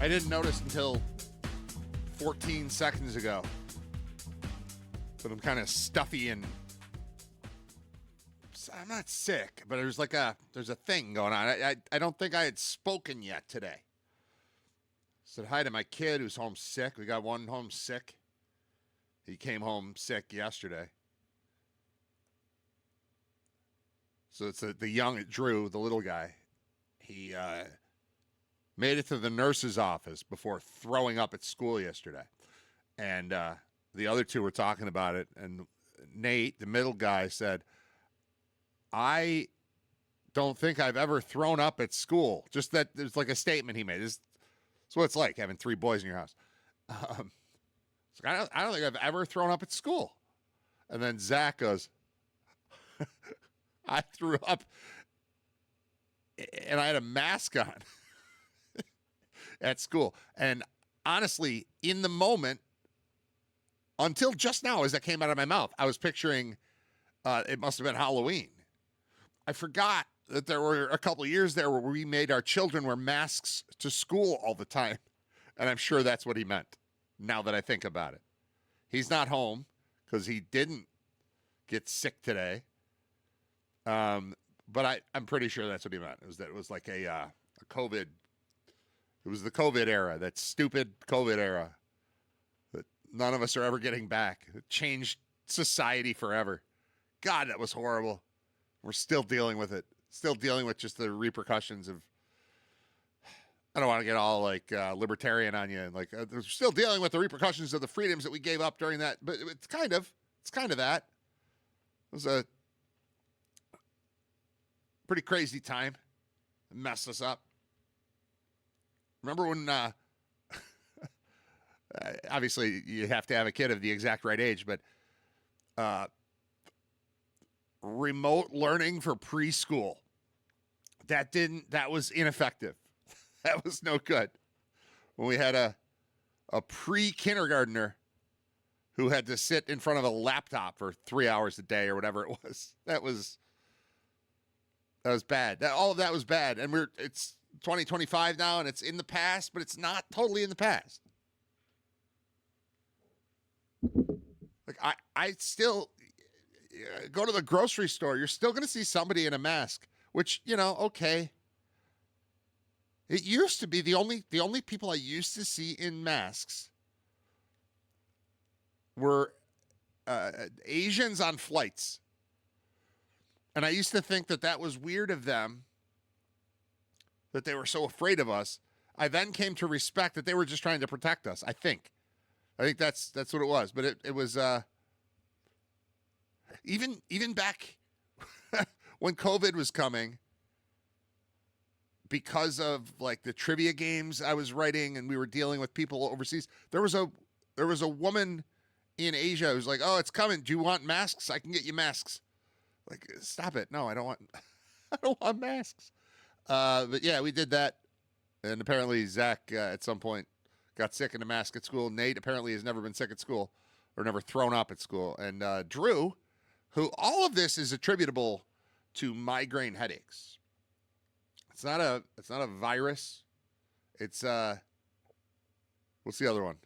I didn't notice until 14 seconds ago that I'm kind of stuffy and I'm not sick, but there's a thing going on. I don't think I had spoken yet today. Said hi to my kid who's home sick. We got one home sick. He came home sick yesterday. So it's the young Drew, the little guy. He made it to the nurse's office before throwing up at school yesterday. And the other two were talking about it. And Nate, the middle guy, said, I don't think I've ever thrown up at school. Just that there's like a statement he made. It's what it's like having three boys in your house. So I don't think I've ever thrown up at school. And then Zach goes, I threw up and I had a mask on at school. And honestly, in the moment, until just now as that came out of my mouth, I was picturing it must have been Halloween. I forgot that there were a couple of years there where we made our children wear masks to school all the time. And I'm sure that's what he meant, now that I think about it. He's not home because he didn't get sick today. But I'm pretty sure that's what he meant. It was like a COVID. It was the COVID era, that stupid COVID era that none of us are ever getting back. It changed society forever. God, that was horrible. We're still dealing with it. Still dealing with just the repercussions of. I don't want to get all like libertarian on you, and like we're still dealing with the repercussions of the freedoms that we gave up during that. But it's kind of that. It was a pretty crazy time. It messed us up. Remember when? Obviously, you have to have a kid of the exact right age, but remote learning for preschool. That was ineffective. That was no good. When we had a pre-kindergartner who had to sit in front of a laptop for 3 hours a day or whatever it was. That was bad. All of that was bad. And it's 2025 now and it's in the past, but it's not totally in the past. Like I still go to the grocery store, you're still going to see somebody in a mask, which, okay. It used to be the only people I used to see in masks were Asians on flights. And I used to think that was weird of them, that they were so afraid of us. I then came to respect that they were just trying to protect us, I think. I think that's what it was. But it was even back when COVID was coming, because of like the trivia games I was writing and we were dealing with people overseas, there was a woman in Asia who's like, "Oh, it's coming. Do you want masks? I can get you masks." Like, stop it. No, I don't want masks. But yeah, we did that. And apparently Zach at some point got sick in a mask at school. Nate apparently has never been sick at school or never thrown up at school. And Drew, who all of this is attributable to migraine headaches. It's not a virus. It's what's the other one?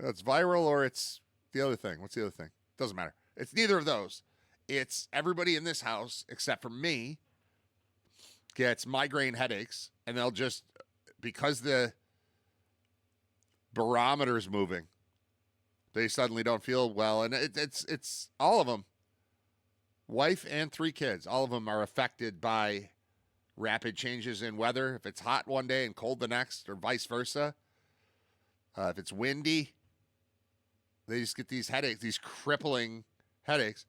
It's viral or it's the other thing. What's the other thing? Doesn't matter. It's neither of those. It's everybody in this house except for me gets migraine headaches, and they'll just, because the barometer's moving, they suddenly don't feel well, and it's all of them. Wife and 3 kids, all of them are affected by rapid changes in weather. If it's hot one day and cold the next, or vice versa. If it's windy, they just get these headaches, these crippling headaches.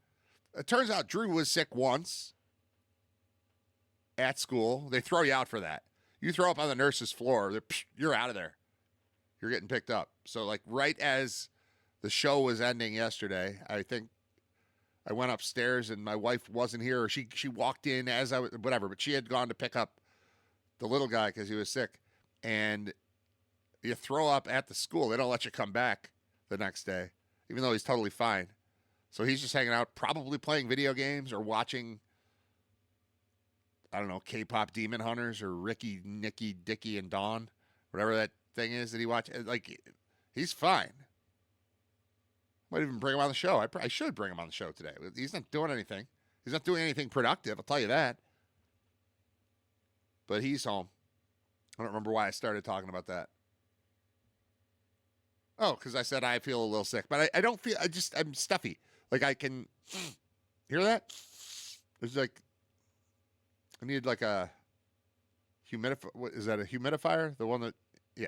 It turns out Drew was sick once at school. They throw you out for that. You throw up on the nurse's floor, you're out of there. You're getting picked up. So like right as the show was ending yesterday, I think I went upstairs and my wife wasn't here, or she walked in as I was, whatever, but she had gone to pick up the little guy because he was sick. And you throw up at the school. They don't let you come back the next day, even though he's totally fine. So he's just hanging out, probably playing video games or watching, I don't know, K-pop Demon Hunters or Ricky, Nikki, Dickie, and Dawn. whatever that thing is that he watches. Like, he's fine. Might even bring him on the show. I should bring him on the show today. He's not doing anything. He's not doing anything productive, I'll tell you that. But he's home. I don't remember why I started talking about that. Oh, because I said I feel a little sick. But I don't feel, I'm stuffy. Like, I can, hear that? It's like, I need like a humidifier. What is that, a humidifier? The one that, yeah.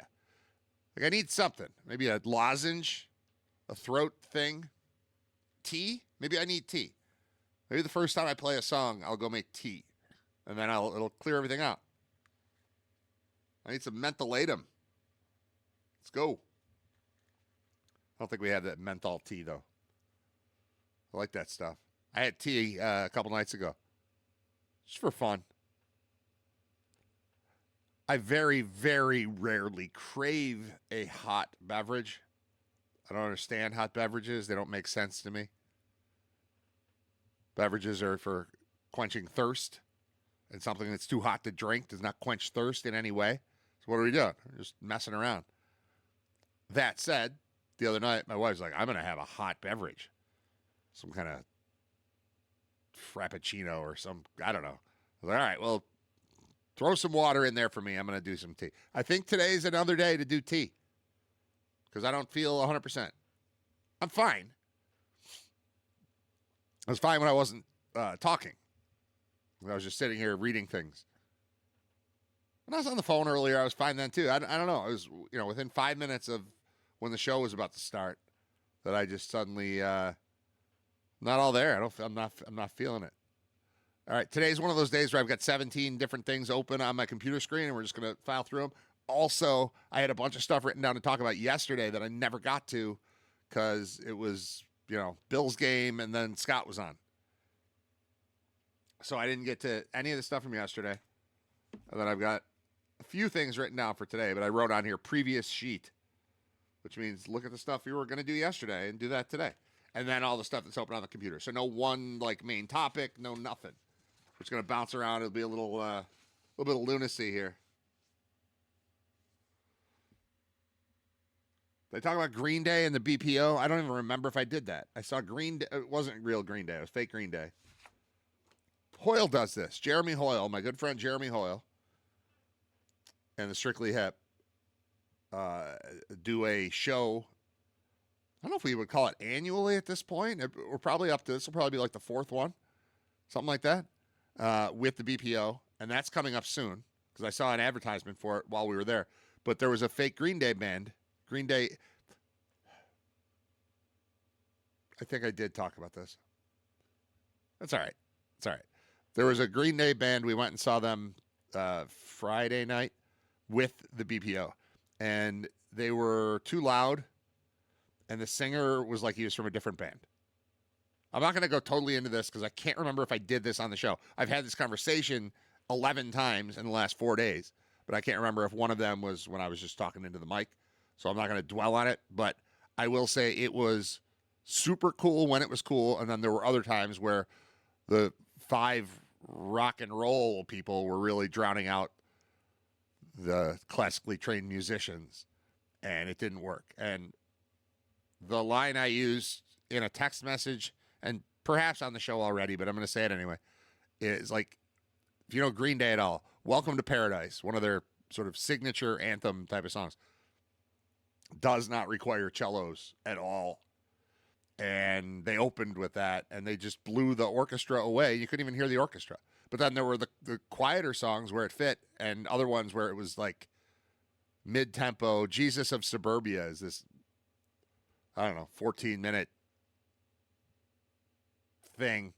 Like, I need something. Maybe a lozenge, a throat thing. Tea? Maybe I need tea. Maybe the first time I play a song, I'll go make tea. And then it'll clear everything out. I need some mentholatum. Let's go. I don't think we have that menthol tea, though. I like that stuff. I had tea a couple nights ago. Just for fun. I very, very rarely crave a hot beverage. I don't understand hot beverages. They don't make sense to me. Beverages are for quenching thirst. And something that's too hot to drink does not quench thirst in any way. So what are we doing? We're just messing around. That said, the other night, my wife's like, I'm going to have a hot beverage. Some kind of frappuccino or some, I don't know. I was like, all right, well, throw some water in there for me. I'm going to do some tea. I think today's another day to do tea because I don't feel 100%. I'm fine. I was fine when I wasn't talking. I was just sitting here reading things. When I was on the phone earlier, I was fine then too. I don't know. It was, within 5 minutes of when the show was about to start that I just suddenly not all there. I'm not feeling it. All right, today's one of those days where I've got 17 different things open on my computer screen, and we're just going to file through them. Also, I had a bunch of stuff written down to talk about yesterday that I never got to because it was, Bill's game, and then Scott was on. So I didn't get to any of the stuff from yesterday. And then I've got a few things written down for today, but I wrote on here previous sheet, which means look at the stuff you were going to do yesterday and do that today. And then all the stuff that's open on the computer. So no one main topic, no nothing. It's going to bounce around. It'll be a little bit of lunacy here. Did I talk about Green Day and the BPO? I don't even remember if I did that. I saw Green Day. It wasn't real Green Day. It was fake Green Day. Hoyle does this. Jeremy Hoyle, my good friend Jeremy Hoyle, and the Strictly Hip do a show. I don't know if we would call it annually at this point. We're probably up to, this will probably be like the fourth one, something like that, with the BPO. And that's coming up soon because I saw an advertisement for it while we were there. But there was a fake Green Day band. Green Day. I think I did talk about this. That's all right. It's all right. There was a Green Day band. We went and saw them Friday night with the BPO. And they were too loud. And the singer was like he was from a different band. I'm not going to go totally into this because I can't remember if I did this on the show. I've had this conversation 11 times in the last 4 days. But I can't remember if one of them was when I was just talking into the mic. So I'm not going to dwell on it. But I will say it was super cool when it was cool. And then there were other times where the 5 rock and roll people were really drowning out the classically trained musicians. And it didn't work. And the line I used in a text message, and perhaps on the show already, but I'm going to say it anyway, is like, if you know Green Day at all, Welcome to Paradise, one of their sort of signature anthem type of songs, does not require cellos at all. And they opened with that, and they just blew the orchestra away. You couldn't even hear the orchestra. But then there were the quieter songs where it fit, and other ones where it was like mid-tempo. Jesus of Suburbia is this, 14-minute thing.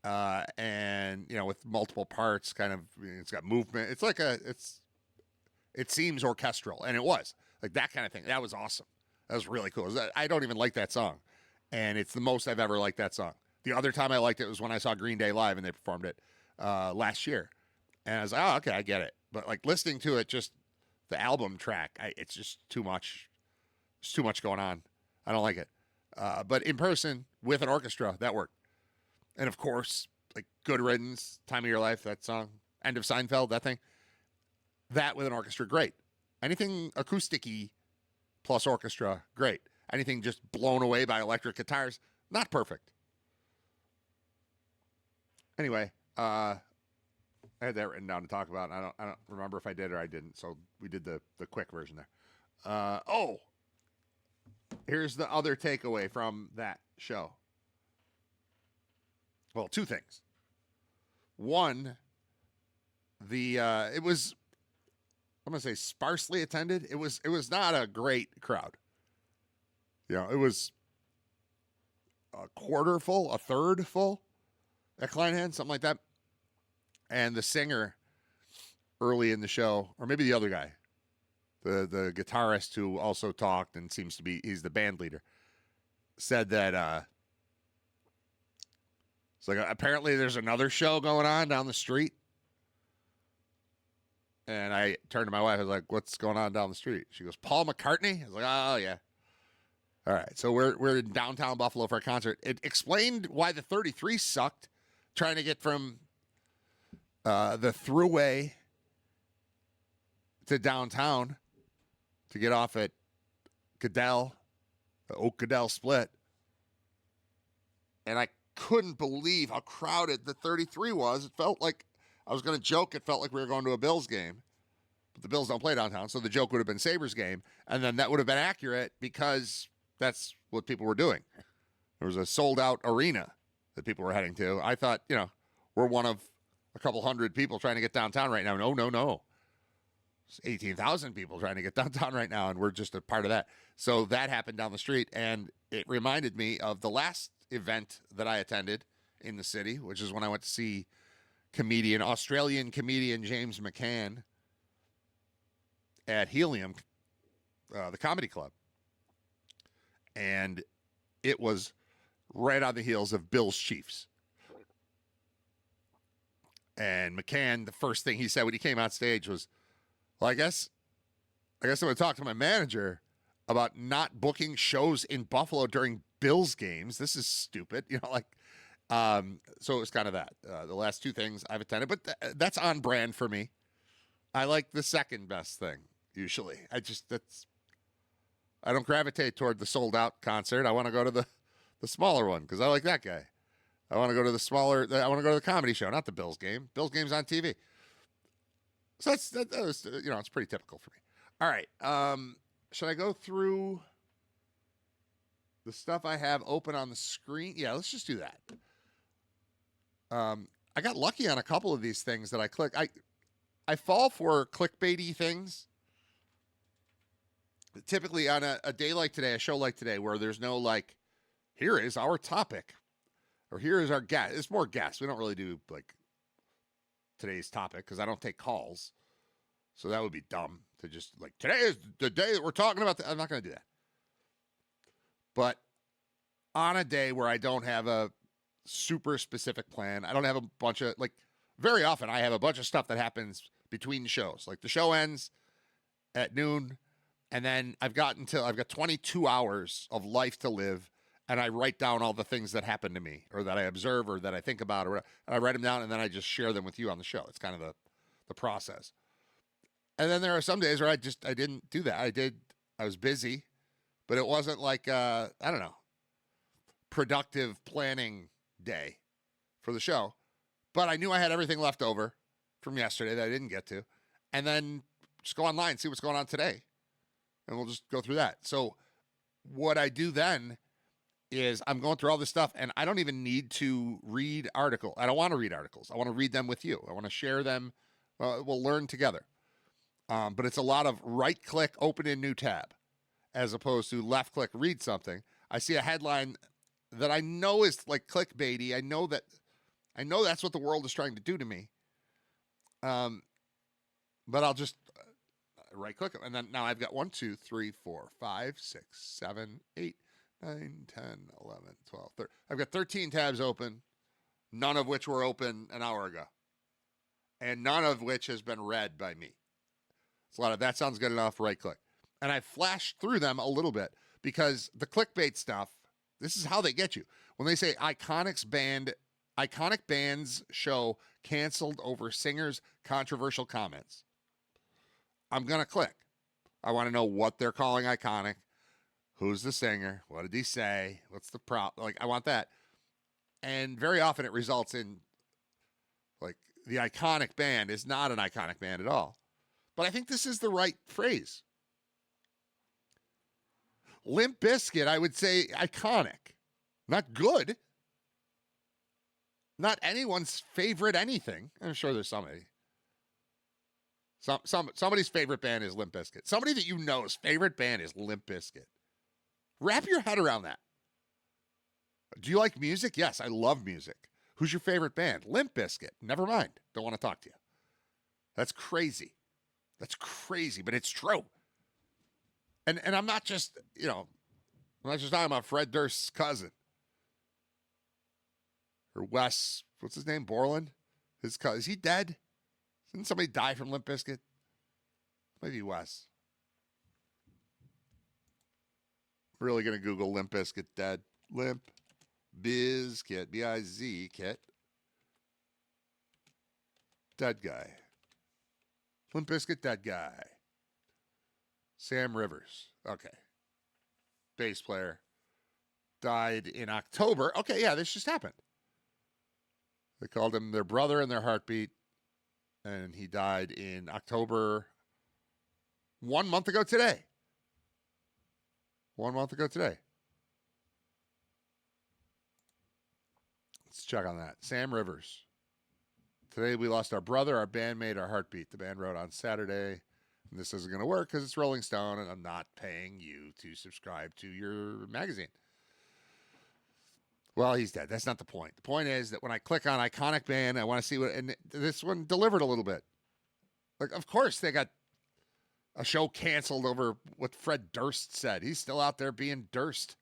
And, with multiple parts, kind of, it's got movement. It's like it seems orchestral, and it was. Like that kind of thing. That was awesome. That was really cool. I don't even like that song. And it's the most I've ever liked that song. The other time I liked it was when I saw Green Day live and they performed it last year. And I was like, oh, okay, I get it. But like listening to it, just the album track, it's just too much. There's too much going on. I don't like it. But in person with an orchestra, that worked. And of course, like Good Riddance, Time of Your Life, that song, End of Seinfeld, that thing. That with an orchestra, great. Anything acoustic-y plus orchestra, great. Anything just blown away by electric guitars, not perfect. Anyway, I had that written down to talk about. And I don't remember if I did or I didn't. So we did the quick version there. Here's the other takeaway from that show. Well, two things. One, it was, I'm gonna say, sparsely attended. It was not a great crowd. It was a quarter full, a third full at Kleinhand, something like that. And the singer early in the show, or maybe the other guy, the guitarist who also talked and seems to be, he's the band leader, said that it's like apparently there's another show going on down the street. And I turned to my wife. I was like, "What's going on down the street?" She goes, "Paul McCartney." I was like, "Oh yeah." All right, so we're in downtown Buffalo for a concert. It explained why the 33 sucked, trying to get from the Thruway to downtown to get off at Goodell, the Oak Goodell split. And I couldn't believe how crowded the 33 was. It felt like, I was going to joke, it felt like we were going to a Bills game. But the Bills don't play downtown, so the joke would have been Sabres game. And then that would have been accurate because that's what people were doing. There was a sold-out arena that people were heading to. I thought, we're one of a couple hundred people trying to get downtown right now. No. It's 18,000 people trying to get downtown right now, and we're just a part of that. So that happened down the street, and it reminded me of the last event that I attended in the city, which is when I went to see Australian comedian James McCann at Helium, the comedy club. And it was right on the heels of Bills Chiefs. And McCann, the first thing he said when he came on stage was, "Well, I guess I'm going to talk to my manager about not booking shows in Buffalo during Bills games. This is stupid." So it was kind of that. The last two things I've attended, but that's on brand for me. I like the second best thing, usually. I don't gravitate toward the sold out concert. I want to go to the smaller one because I like that guy. I want to go to I want to go to the comedy show, not the Bills game. Bills game's on TV. So that was, it's pretty typical for me. All right. Should I go through the stuff I have open on the screen? Yeah, let's just do that. I got lucky on a couple of these things that I click. I fall for clickbaity things. Typically on a day like today, a show like today, where there's no here is our topic, or here is our guest. It's more guests. We don't really do today's topic because I don't take calls. So that would be dumb to just today is the day that we're talking about. I'm not going to do that. But on a day where I don't have a super specific plan, I don't have a bunch of very often I have a bunch of stuff that happens between shows. The show ends at noon, and then I've got 22 hours of life to live, and I write down all the things that happen to me or that I observe or that I think about, and I write them down, and then I just share them with you on the show. It's kind of the process. And then there are some days where I didn't do that. I was busy, but it wasn't I don't know, productive planning day for the show. But I knew I had everything left over from yesterday that I didn't get to. And then just go online, see what's going on today. And we'll just go through that. So what I do then is I'm going through all this stuff, and I don't even need to read articles. I don't want to read articles. I want to read them with you. I want to share them. We'll learn together. But it's a lot of right-click, open a new tab, as opposed to left-click, read something. I see a headline that I know is clickbaity. I know that's what the world is trying to do to me. But I'll just right-click them. And then now I've got 1, 2, 3, 4, 5, 6, 7, 8, 9, 10, 11, 12, 13. I've got 13 tabs open, none of which were open an hour ago. And none of which has been read by me. It's a lot of that sounds good enough, right-click. And I flashed through them a little bit because the clickbait stuff, this is how they get you. When they say iconic bands show canceled over singers' controversial comments, I'm going to click I want to know what they're calling iconic. Who's the singer? What did he say? What's the prop? Like, I want that. And very often it results in, like, the iconic band is not an iconic band at all. But I think this is the right phrase. Limp Bizkit, I would say iconic. Not good. Not anyone's favorite anything. I'm sure there's somebody. Somebody's favorite band is Limp Bizkit. Somebody that you know's favorite band is Limp Bizkit. Wrap your head around that. Do you like music? Yes, I love music. Who's your favorite band? Limp Bizkit. Never mind. Don't want to talk to you. That's crazy. That's crazy, but it's true. And I'm not just, I'm not just talking about Fred Durst's cousin. Or Wes, what's his name? Borland? His cousin. Is he dead? Didn't somebody die from Limp Bizkit? Maybe Wes. Really going to Google Limp Bizkit dead. Limp Bizkit. B-I-Z kit. Dead guy. Limp Bizkit dead guy. Sam Rivers. Okay. Bass player. Died in October. Okay, yeah, this just happened. They called him their brother in their heartbeat. And he died in October 1 month ago today. 1 month ago today. Let's check on that. Sam Rivers. Today we lost our brother, our bandmate, our heartbeat. The band wrote on Saturday. And this isn't going to work because it's Rolling Stone and I'm not paying you to subscribe to your magazine. Well, he's dead. That's not the point. The point is that when I click on iconic band, I want to see what, and this one delivered a little bit. Like, of course, they got a show canceled over what Fred Durst said. He's still out there being Durst.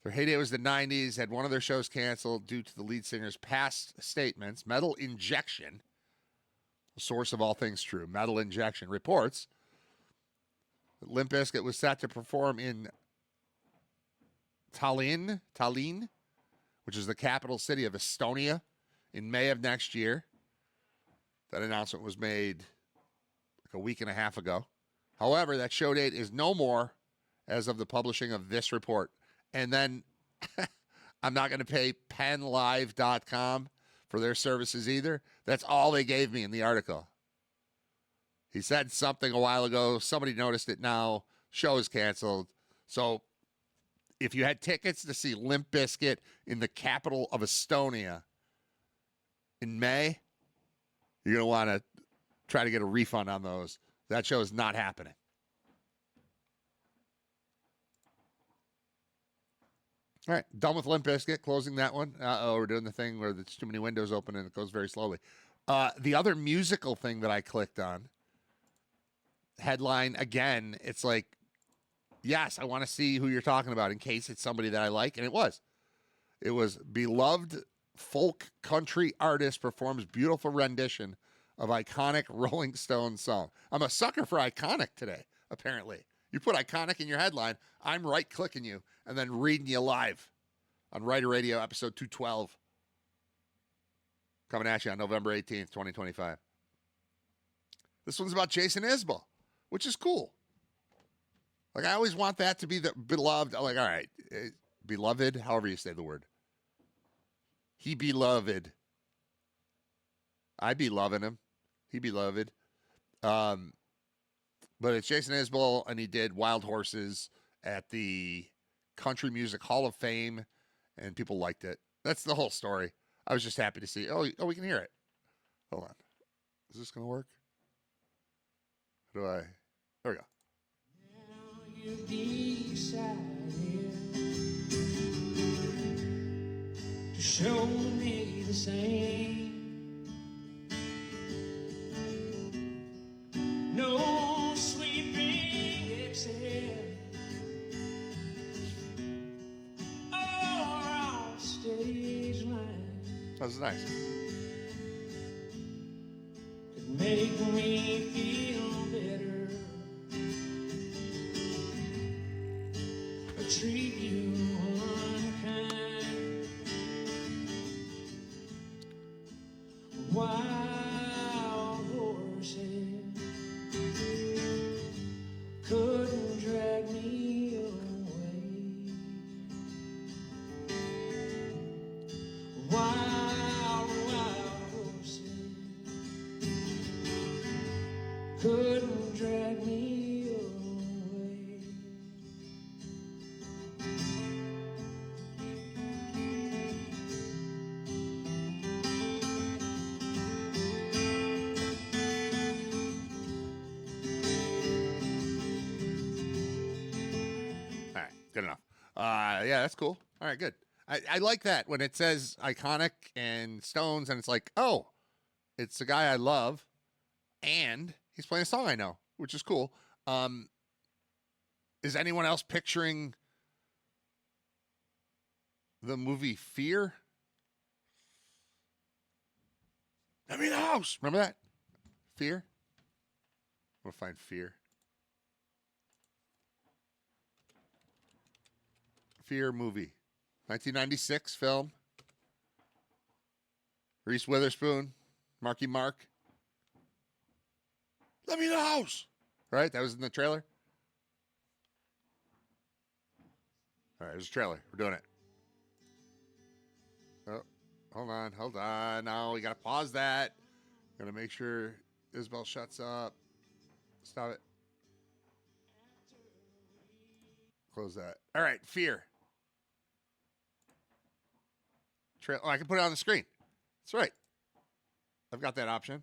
Their heyday was the 90s, had one of their shows canceled due to the lead singer's past statements. Metal Injection, the source of all things true, Metal Injection reports that Limp Bizkit was set to perform in Tallinn, which is the capital city of Estonia, in May of next year. That announcement was made like a week and a half ago. However, that show date is no more as of the publishing of this report. And then I'm not going to pay penlive.com for their services either. That's all they gave me in the article. He said something a while ago. Somebody noticed it now. Show is canceled. So if you had tickets to see Limp Bizkit in the capital of Estonia in May, you're going to want to try to get a refund on those. That show is not happening. All right, done with Limp Bizkit, closing that one. We're doing the thing where there's too many windows open and it goes very slowly. The other musical thing that I clicked on, headline again, it's like, yes, I want to see who you're talking about in case it's somebody that I like, and it was. It was beloved folk country artist performs beautiful rendition of iconic Rolling Stones song. I'm a sucker for iconic today, apparently. You put iconic in your headline, I'm right-clicking you and then reading you live on Riter Radio, episode 212. Coming at you on November 18th, 2025. This one's about Jason Isbell, which is cool. Like, I always want that to be the beloved. I'm like, all right, beloved, however you say the word. He beloved. I be loving him. He beloved. But it's Jason Isbell, and he did Wild Horses at the Country Music Hall of Fame, and people liked it. That's the whole story. I was just happy to see. Oh, we can hear it. Hold on. Is this going to work? How do I? There we go. You decided to show me the same. No sweeping exhale or off stage line. That was nice. Could make me feel better. Treat you unkind. Wild horses couldn't drag me away. All right, good enough. Yeah, that's cool. All right, good. I like that when it says iconic and Stones, and it's like, oh, it's a guy I love, and he's playing a song I know, which is cool. Is anyone else picturing the movie Fear? I'm in the house. Remember that? Fear? I'm going to find Fear. Fear movie. 1996 film. Reese Witherspoon. Marky Mark. Let me in the house. Right? That was in the trailer. All right, there's a trailer. We're doing it. Oh, hold on. Now we gotta pause that. Gotta make sure Isabel shuts up. Stop it. Close that. All right, Fear. Oh, I can put it on the screen. That's right. I've got that option.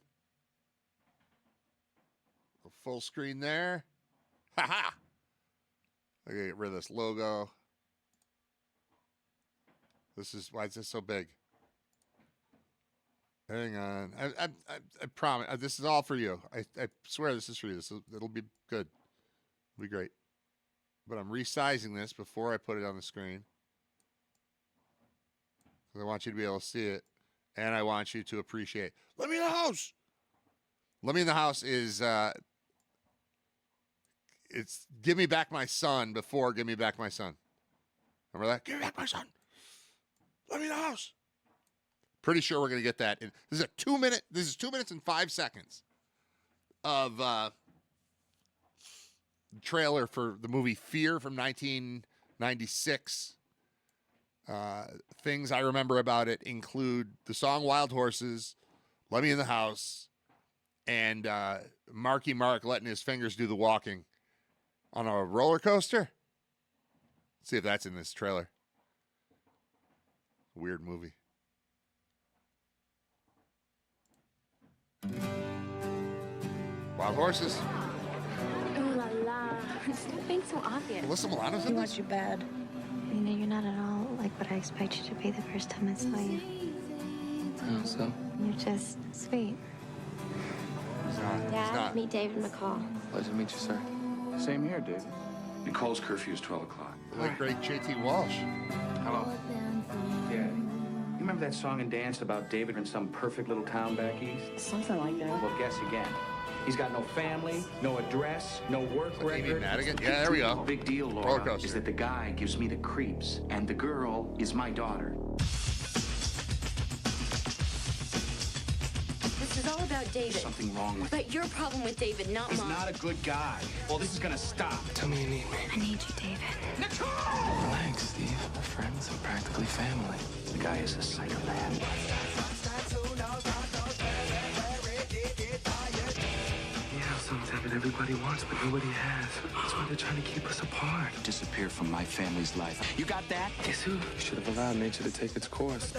Go full screen there. Ha ha. I gotta get rid of this logo. Why is this so big? Hang on. I promise. This is all for you. I swear this is for you. It'll be good. It'll be great. But I'm resizing this before I put it on the screen. Because I want you to be able to see it. And I want you to appreciate. Let me in the house. Let me in the house is it's Give Me Back My Son before Give Me Back My Son. Remember that? Give me back my son. Let me in the house. Pretty sure we're gonna get that. This is 2 minutes and 5 seconds of trailer for the movie Fear from 1996. Things I remember about it include the song Wild Horses, Let Me in the House, and Marky Mark letting his fingers do the walking on a roller coaster. Let's see if that's in this trailer. Weird movie. Wild Horses. Ooh la la. Stop being so obvious. Alyssa Milano's He in wants this? you bad. You know, you're not at all like what I expect you to be the first time I saw you. Oh, so? You're just sweet. He's not. Meet David McCall. Pleasure to meet you, sir. Same here, David. Nicole's curfew is 12 o'clock. The late great J.T. Walsh. Hello. Yeah. You remember that song and dance about David in some perfect little town back east? Something like that. Well, guess again. He's got no family, no address, no work Like Amy record. Madigan? Yeah, there we go. Big deal, Roller Laura, coaster. is that the guy gives me the creeps, and the girl is my daughter. This is all about David. Something wrong with But your problem with David, not He's mine. not a good guy. Well, this is gonna stop. Tell me you need me. I need you, David. Nicole! Relax, Steve. We're friends and practically family. The guy is a psychopath. Yeah, something that everybody wants, but nobody has. That's why they're trying to keep us apart. Disappear from my family's life. You got that? Guess who? You should have allowed nature to take its course.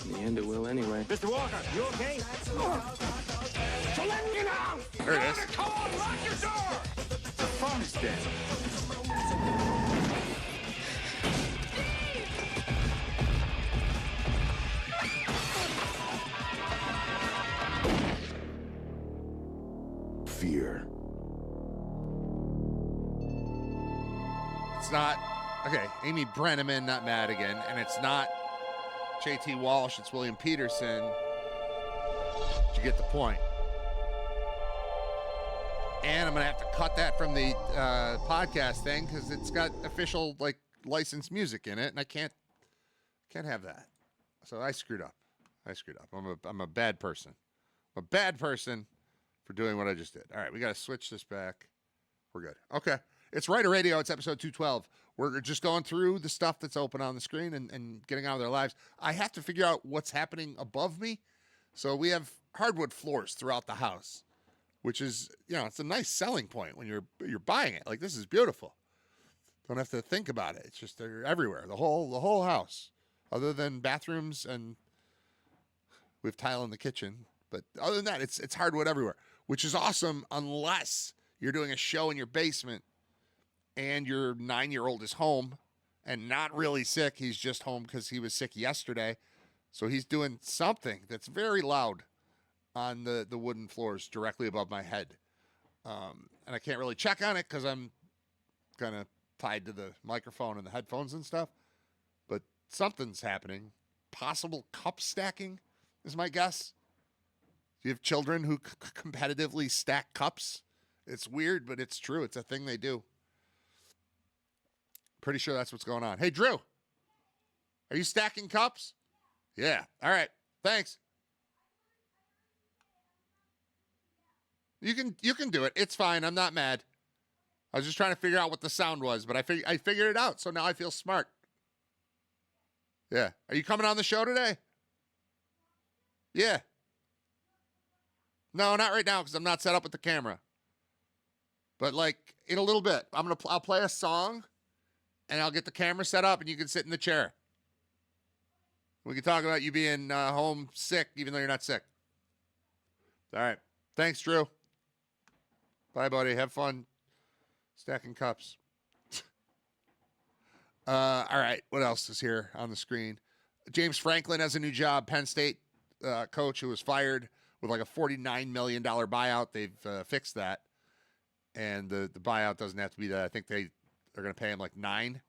In the end, it will anyway. Mr. Walker, you okay? So let me know! There it is. Call, lock your door! The phone is dead. Fear. It's not. Okay, Amy Brenneman, not Madigan. And it's not J.T. Walsh. It's William Peterson. You get the point. And I'm going to have to cut that from the podcast thing because it's got official, like, licensed music in it. And I can't have that. So I screwed up. I'm a bad person. I'm a bad person for doing what I just did. All right, we got to switch this back. We're good. Okay. It's Riter Radio. It's episode 212. We're just going through the stuff that's open on the screen and getting on with their lives. I have to figure out what's happening above me. So we have hardwood floors throughout the house. which is, it's a nice selling point when you're buying it. Like, this is beautiful. Don't have to think about it. It's just they're everywhere. The whole house, other than bathrooms, and we have tile in the kitchen. But other than that, it's hardwood everywhere, which is awesome unless you're doing a show in your basement and your 9-year-old is home and not really sick. He's just home because he was sick yesterday. So he's doing something that's very loud on the wooden floors directly above my head. And I can't really check on it because I'm kind of tied to the microphone and the headphones and stuff. But something's happening. Possible cup stacking is my guess. Do you have children who competitively stack cups? It's weird, but it's true. It's a thing they do. Pretty sure that's what's going on. Hey, Drew, are you stacking cups? Yeah. All right. Thanks. You can do it. It's fine. I'm not mad. I was just trying to figure out what the sound was, but I figured it out. So now I feel smart. Yeah. Are you coming on the show today? Yeah. No, not right now because I'm not set up with the camera. But like in a little bit, I'll play a song, and I'll get the camera set up, and you can sit in the chair. We can talk about you being home sick, even though you're not sick. All right. Thanks, Drew. Bye, buddy. Have fun stacking cups. All right. What else is here on the screen? James Franklin has a new job. Penn State coach who was fired with like a $49 million buyout. They've fixed that. And the buyout doesn't have to be that. I think they are going to pay him like $9 million.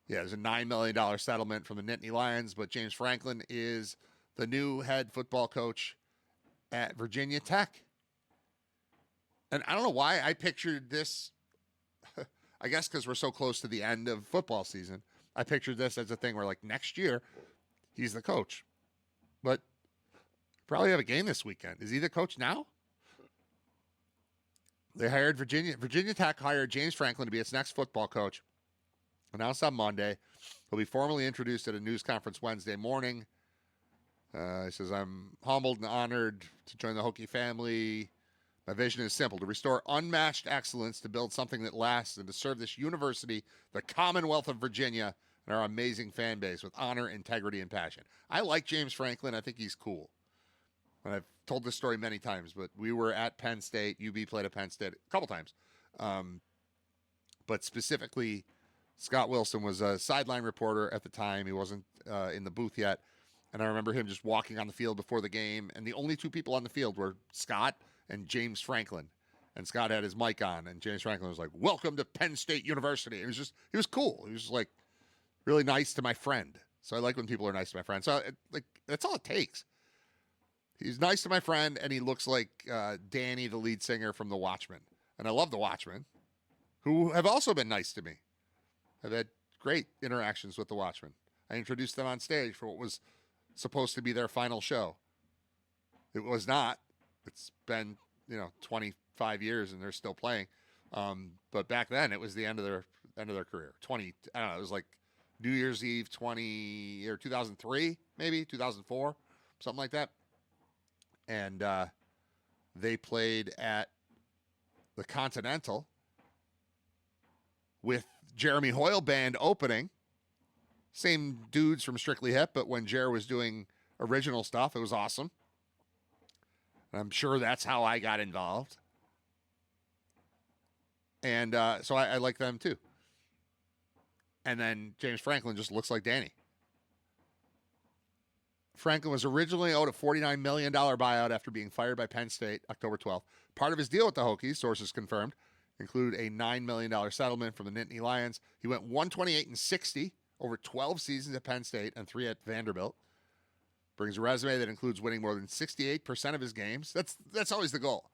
Yeah, there's a $9 million settlement from the Nittany Lions, but James Franklin is the new head football coach at Virginia Tech. And I don't know why I pictured this. I guess because we're so close to the end of football season. I pictured this as a thing where, like, next year, he's the coach. But probably have a game this weekend. Is he the coach now? They hired Virginia Tech hired James Franklin to be its next football coach. Announced on Monday. He'll be formally introduced at a news conference Wednesday morning. He says, I'm humbled and honored to join the Hokie family. My vision is simple, to restore unmatched excellence, to build something that lasts, and to serve this university, the Commonwealth of Virginia, and our amazing fan base with honor, integrity, and passion. I like James Franklin. I think he's cool. And I've told this story many times, but we were at Penn State. UB played at Penn State a couple times. But specifically, Scott Wilson was a sideline reporter at the time. He wasn't in the booth yet. And I remember him just walking on the field before the game. And the only two people on the field were Scott and James Franklin. And Scott had his mic on. And James Franklin was like, welcome to Penn State University. He was cool. He was just like really nice to my friend. So I like when people are nice to my friend. So that's all it takes. He's nice to my friend, and he looks like Danny, the lead singer from The Watchmen. And I love The Watchmen, who have also been nice to me. I've had great interactions with The Watchmen. I introduced them on stage for what was supposed to be their final show. It was not. It's been, 25 years, and they're still playing. But back then, it was the end of their career. I don't know. It was like New Year's Eve 2003, maybe 2004, something like that. And they played at the Continental with Jeremy Hoyle Band opening. Same dudes from Strictly Hip, but when Jer was doing original stuff, it was awesome. And I'm sure that's how I got involved. And so I like them too. And then James Franklin just looks like Danny. Franklin was originally owed a $49 million buyout after being fired by Penn State October 12th. Part of his deal with the Hokies, sources confirmed, include a $9 million settlement from the Nittany Lions. He went 128-60 over 12 seasons at Penn State and 3 at Vanderbilt. Brings a resume that includes winning more than 68% of his games. That's always the goal.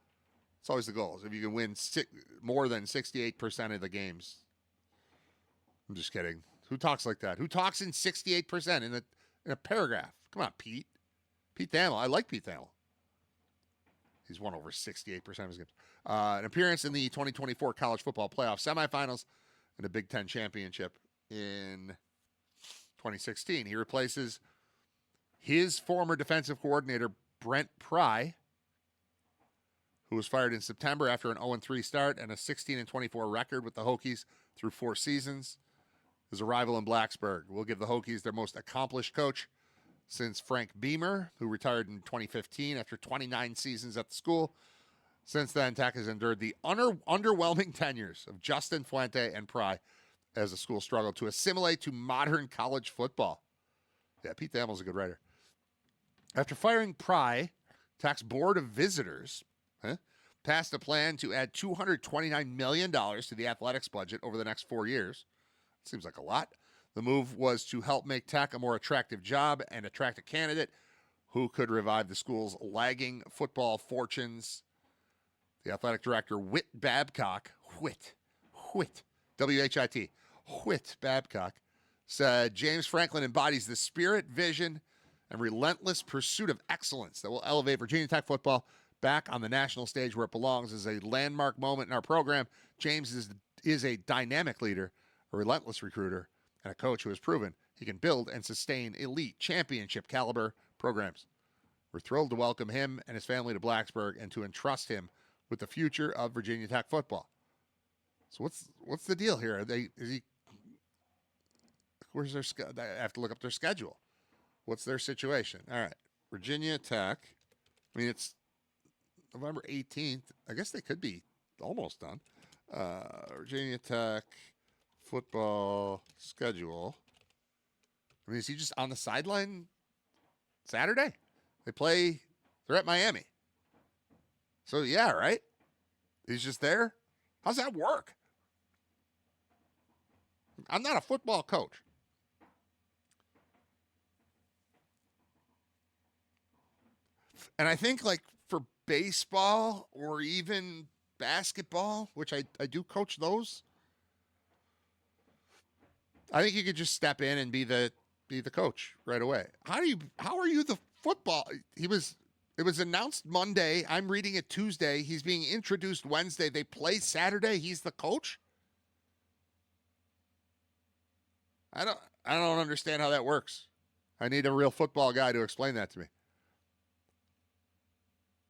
It's always the goal. If you can win more than 68% of the games. I'm just kidding. Who talks like that? Who talks in 68% in a paragraph? Come on, Pete. Pete Thamel. I like Pete Thamel. He's won over 68% of his games. An appearance in the 2024 college football playoff semifinals and a Big Ten championship in 2016. He replaces his former defensive coordinator, Brent Pry, who was fired in September after an 0-3 start and a 16-24 record with the Hokies through 4 seasons. His arrival in Blacksburg will give the Hokies their most accomplished coach since Frank Beamer, who retired in 2015 after 29 seasons at the school. Since then, Tech has endured the underwhelming tenures of Justin Fuente and Pry as the school struggled to assimilate to modern college football. Yeah, Pete Thamel's a good writer. After firing Pry, Tech's Board of Visitors passed a plan to add $229 million to the athletics budget over the next 4 years. Seems like a lot. The move was to help make Tech a more attractive job and attract a candidate who could revive the school's lagging football fortunes. The athletic director, Whit Babcock, W-H-I-T, Whit Babcock, said James Franklin embodies the spirit, vision, and relentless pursuit of excellence that will elevate Virginia Tech football back on the national stage where it belongs. As a landmark moment in our program, James is a dynamic leader, a relentless recruiter, and a coach who has proven he can build and sustain elite championship caliber programs. We're thrilled to welcome him and his family to Blacksburg and to entrust him with the future of Virginia Tech football. So what's the deal here? Where's their schedule? I have to look up their schedule. What's their situation? All right. Virginia Tech. I mean, it's November 18th. I guess they could be almost done. Virginia Tech football schedule. I mean, is he just on the sideline Saturday? They're at Miami. So, yeah, right? He's just there? How's that work? I'm not a football coach. And I think, like, for baseball or even basketball, which I do coach those, I think you could just step in and be the coach right away. How are you the football? It was announced Monday. I'm reading it Tuesday. He's being introduced Wednesday. They play Saturday. He's the coach? I don't understand how that works. I need a real football guy to explain that to me.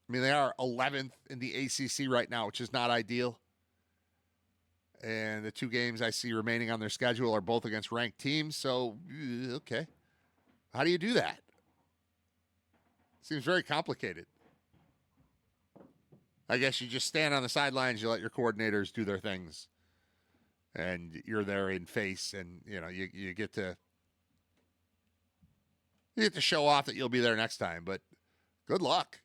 I mean, they are 11th in the ACC right now, which is not ideal. And the 2 games I see remaining on their schedule are both against ranked teams. So, okay. How do you do that? Seems very complicated. I guess you just stand on the sidelines, you let your coordinators do their things. And you're there in face, and you get to show off that you'll be there next time. But good luck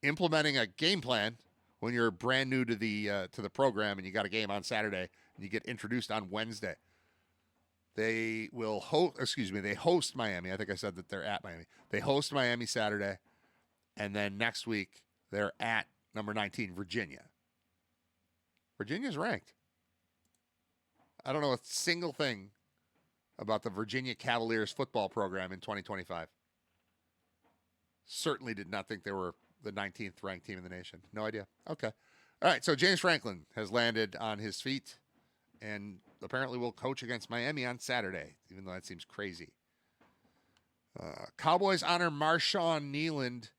implementing a game plan when you're brand new to the program and you got a game on Saturday and you get introduced on Wednesday. They will they host Miami. I think I said that they're at Miami. They host Miami Saturday, and then next week they're at number 19, Virginia. Virginia's ranked. I don't know a single thing about the Virginia Cavaliers football program in 2025. Certainly did not think they were the 19th ranked team in the nation. No idea. Okay. All right, so James Franklin has landed on his feet and apparently will coach against Miami on Saturday, even though that seems crazy. Cowboys honor Marshawn Kneeland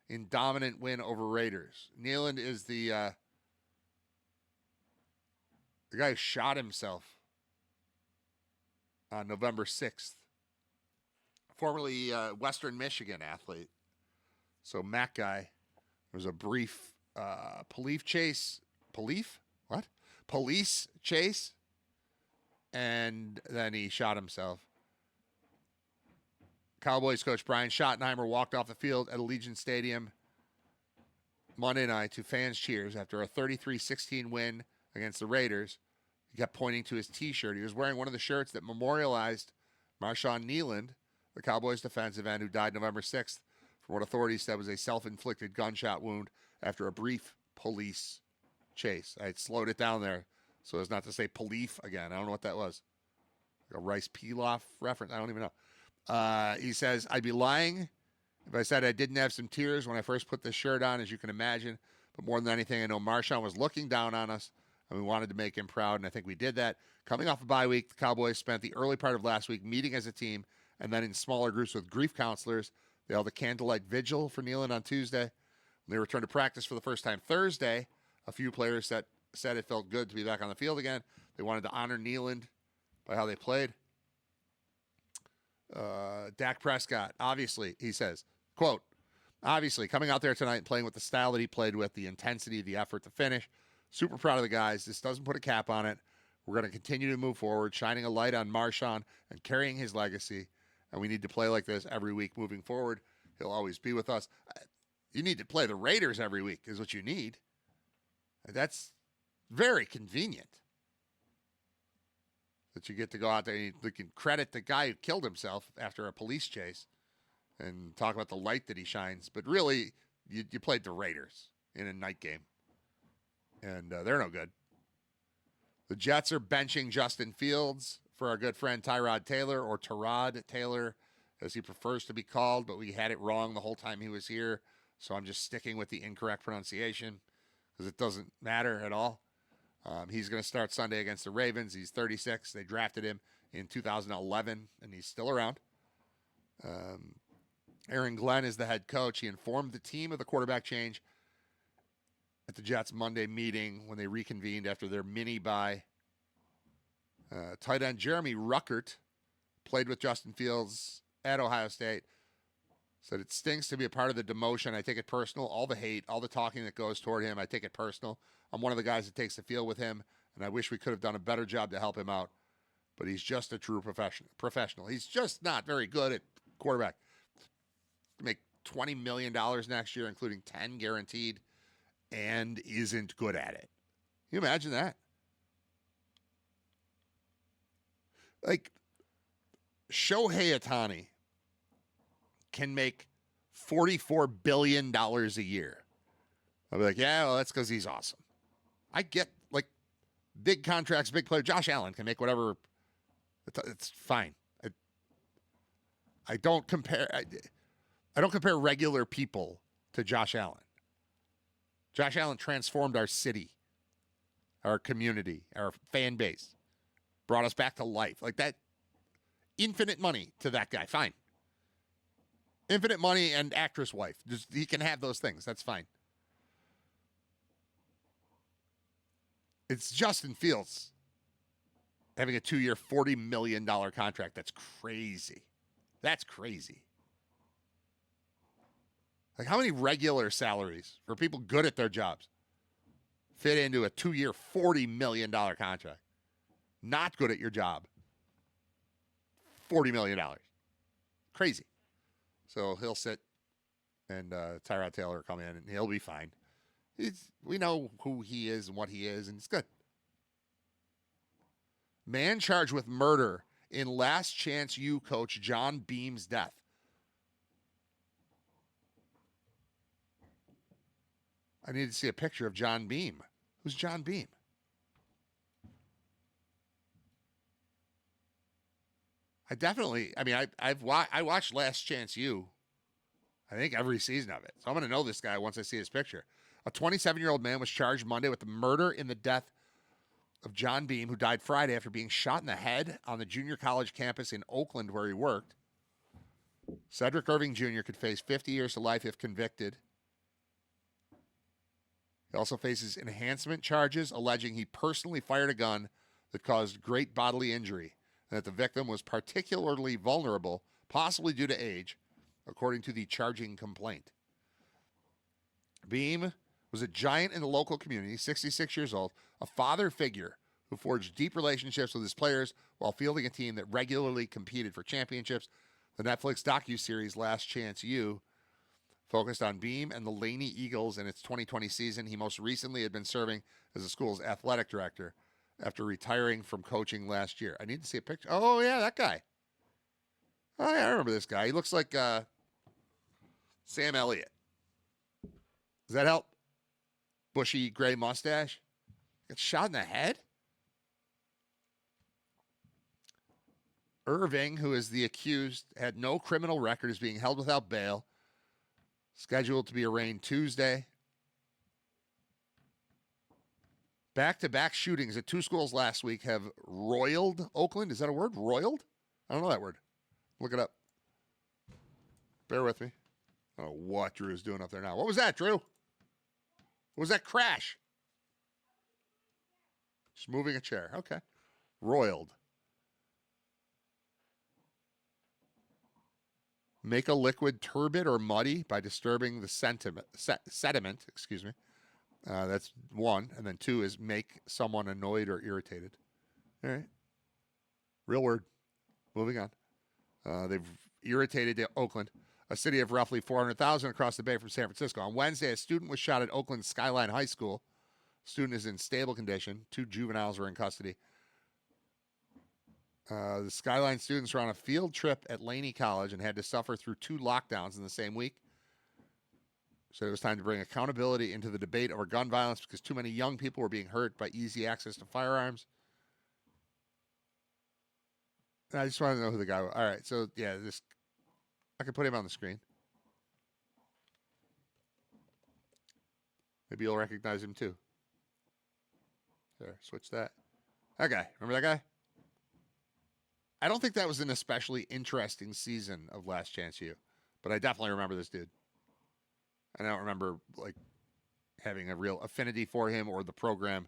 in dominant win over Raiders. Kneeland is the guy who shot himself on November 6th. Formerly Western Michigan athlete. So Mac guy, there was a brief police chase, and then he shot himself. Cowboys coach Brian Schottenheimer walked off the field at Allegiant Stadium Monday night to fans' cheers after a 33-16 win against the Raiders. He kept pointing to his T-shirt. He was wearing one of the shirts that memorialized Marshawn Kneeland, the Cowboys defensive end who died November 6th from what authorities said was a self-inflicted gunshot wound after a brief police chase. I slowed it down there so as not to say police again. I don't know what that was. Like a Rice Pilaf reference? I don't even know. He says, I'd be lying if I said I didn't have some tears when I first put this shirt on, as you can imagine. But more than anything, I know Marshawn was looking down on us, and we wanted to make him proud, and I think we did that. Coming off a bye week, the Cowboys spent the early part of last week meeting as a team, and then in smaller groups with grief counselors. They held a candlelight vigil for Kneeland on Tuesday. When they returned to practice for the first time Thursday, a few players said it felt good to be back on the field again. They wanted to honor Neyland by how they played. Dak Prescott, obviously, he says, quote, obviously, coming out there tonight and playing with the style that he played with, the intensity, the effort to finish. Super proud of the guys. This doesn't put a cap on it. We're going to continue to move forward, shining a light on Marshawn and carrying his legacy. And we need to play like this every week moving forward. He'll always be with us. You need to play the Raiders every week is what you need. That's very convenient that you get to go out there and you can credit the guy who killed himself after a police chase and talk about the light that he shines. But really, you played the Raiders in a night game, and they're no good. The Jets are benching Justin Fields for our good friend Tyrod Taylor, or Tyrod Taylor, as he prefers to be called, but we had it wrong the whole time he was here, so I'm just sticking with the incorrect pronunciation because it doesn't matter at all. He's going to start Sunday against the Ravens. He's 36. They drafted him in 2011, and he's still around. Aaron Glenn is the head coach. He informed the team of the quarterback change at the Jets Monday meeting when they reconvened after their mini bye. Tight end Jeremy Ruckert played with Justin Fields at Ohio State. Said, it stinks to be a part of the demotion. I take it personal. All the hate, all the talking that goes toward him, I take it personal. I'm one of the guys that takes the field with him, and I wish we could have done a better job to help him out. But he's just a true professional. He's just not very good at quarterback. Make $20 million next year, including 10 guaranteed, and isn't good at it. Can you imagine that? Like, Shohei Ohtani can make $44 billion a year. I'll be like, yeah, well, that's because he's awesome. I get, like, big contracts, big player. Josh Allen can make whatever. It's fine. I don't compare. I don't compare regular people to Josh Allen. Josh Allen transformed our city, our community, our fan base, brought us back to life. Like that, infinite money to that guy. Fine. Infinite money and actress wife. Just, he can have those things. That's fine. It's Justin Fields having a 2-year, $40 million contract. That's crazy. That's crazy. Like, how many regular salaries for people good at their jobs fit into a 2-year, $40 million contract? Not good at your job. $40 million. Crazy. So he'll sit and Tyrod Taylor will come in and he'll be fine. We know who he is and what he is, and it's good. Man charged with murder in Last Chance U coach John Beam's death. I need to see a picture of John Beam. Who's John Beam? I watched Last Chance U, I think every season of it. So I'm going to know this guy once I see his picture. A 27-year-old man was charged Monday with the murder in the death of John Beam, who died Friday after being shot in the head on the junior college campus in Oakland where he worked. Cedric Irving Jr. could face 50 years to life if convicted. He also faces enhancement charges alleging he personally fired a gun that caused great bodily injury and that the victim was particularly vulnerable, possibly due to age, according to the charging complaint. Beam was a giant in the local community, 66 years old, a father figure who forged deep relationships with his players while fielding a team that regularly competed for championships. The Netflix docuseries Last Chance U focused on Beam and the Laney Eagles in its 2020 season. He most recently had been serving as the school's athletic director after retiring from coaching last year. I need to see a picture. Oh, yeah, that guy. Oh, yeah, I remember this guy. He looks like Sam Elliott. Does that help? Bushy gray mustache. Got shot in the head? Irving, who is the accused, had no criminal record, is being held without bail. Scheduled to be arraigned Tuesday. Back-to-back shootings at two schools last week have roiled Oakland. Is that a word? Roiled? I don't know that word. Look it up. Bear with me. I don't know what Drew is doing up there now. What was that, Drew? What was that crash? Just moving a chair. Okay. Roiled. Make a liquid turbid or muddy by disturbing the sediment. Excuse me. That's one. And then two is make someone annoyed or irritated. All right. Real word. Moving on. They've irritated Oakland, a city of roughly 400,000 across the bay from San Francisco. On Wednesday, a student was shot at Oakland's Skyline High School. Student is in stable condition. 2 juveniles were in custody. The Skyline students were on a field trip at Laney College and had to suffer through 2 lockdowns in the same week. So it was time to bring accountability into the debate over gun violence because too many young people were being hurt by easy access to firearms. And I just wanted to know who the guy was. All right, so yeah, I can put him on the screen. Maybe you'll recognize him too. There, switch that. That guy. Remember that guy? I don't think that was an especially interesting season of Last Chance U, but I definitely remember this dude. I don't remember like having a real affinity for him or the program,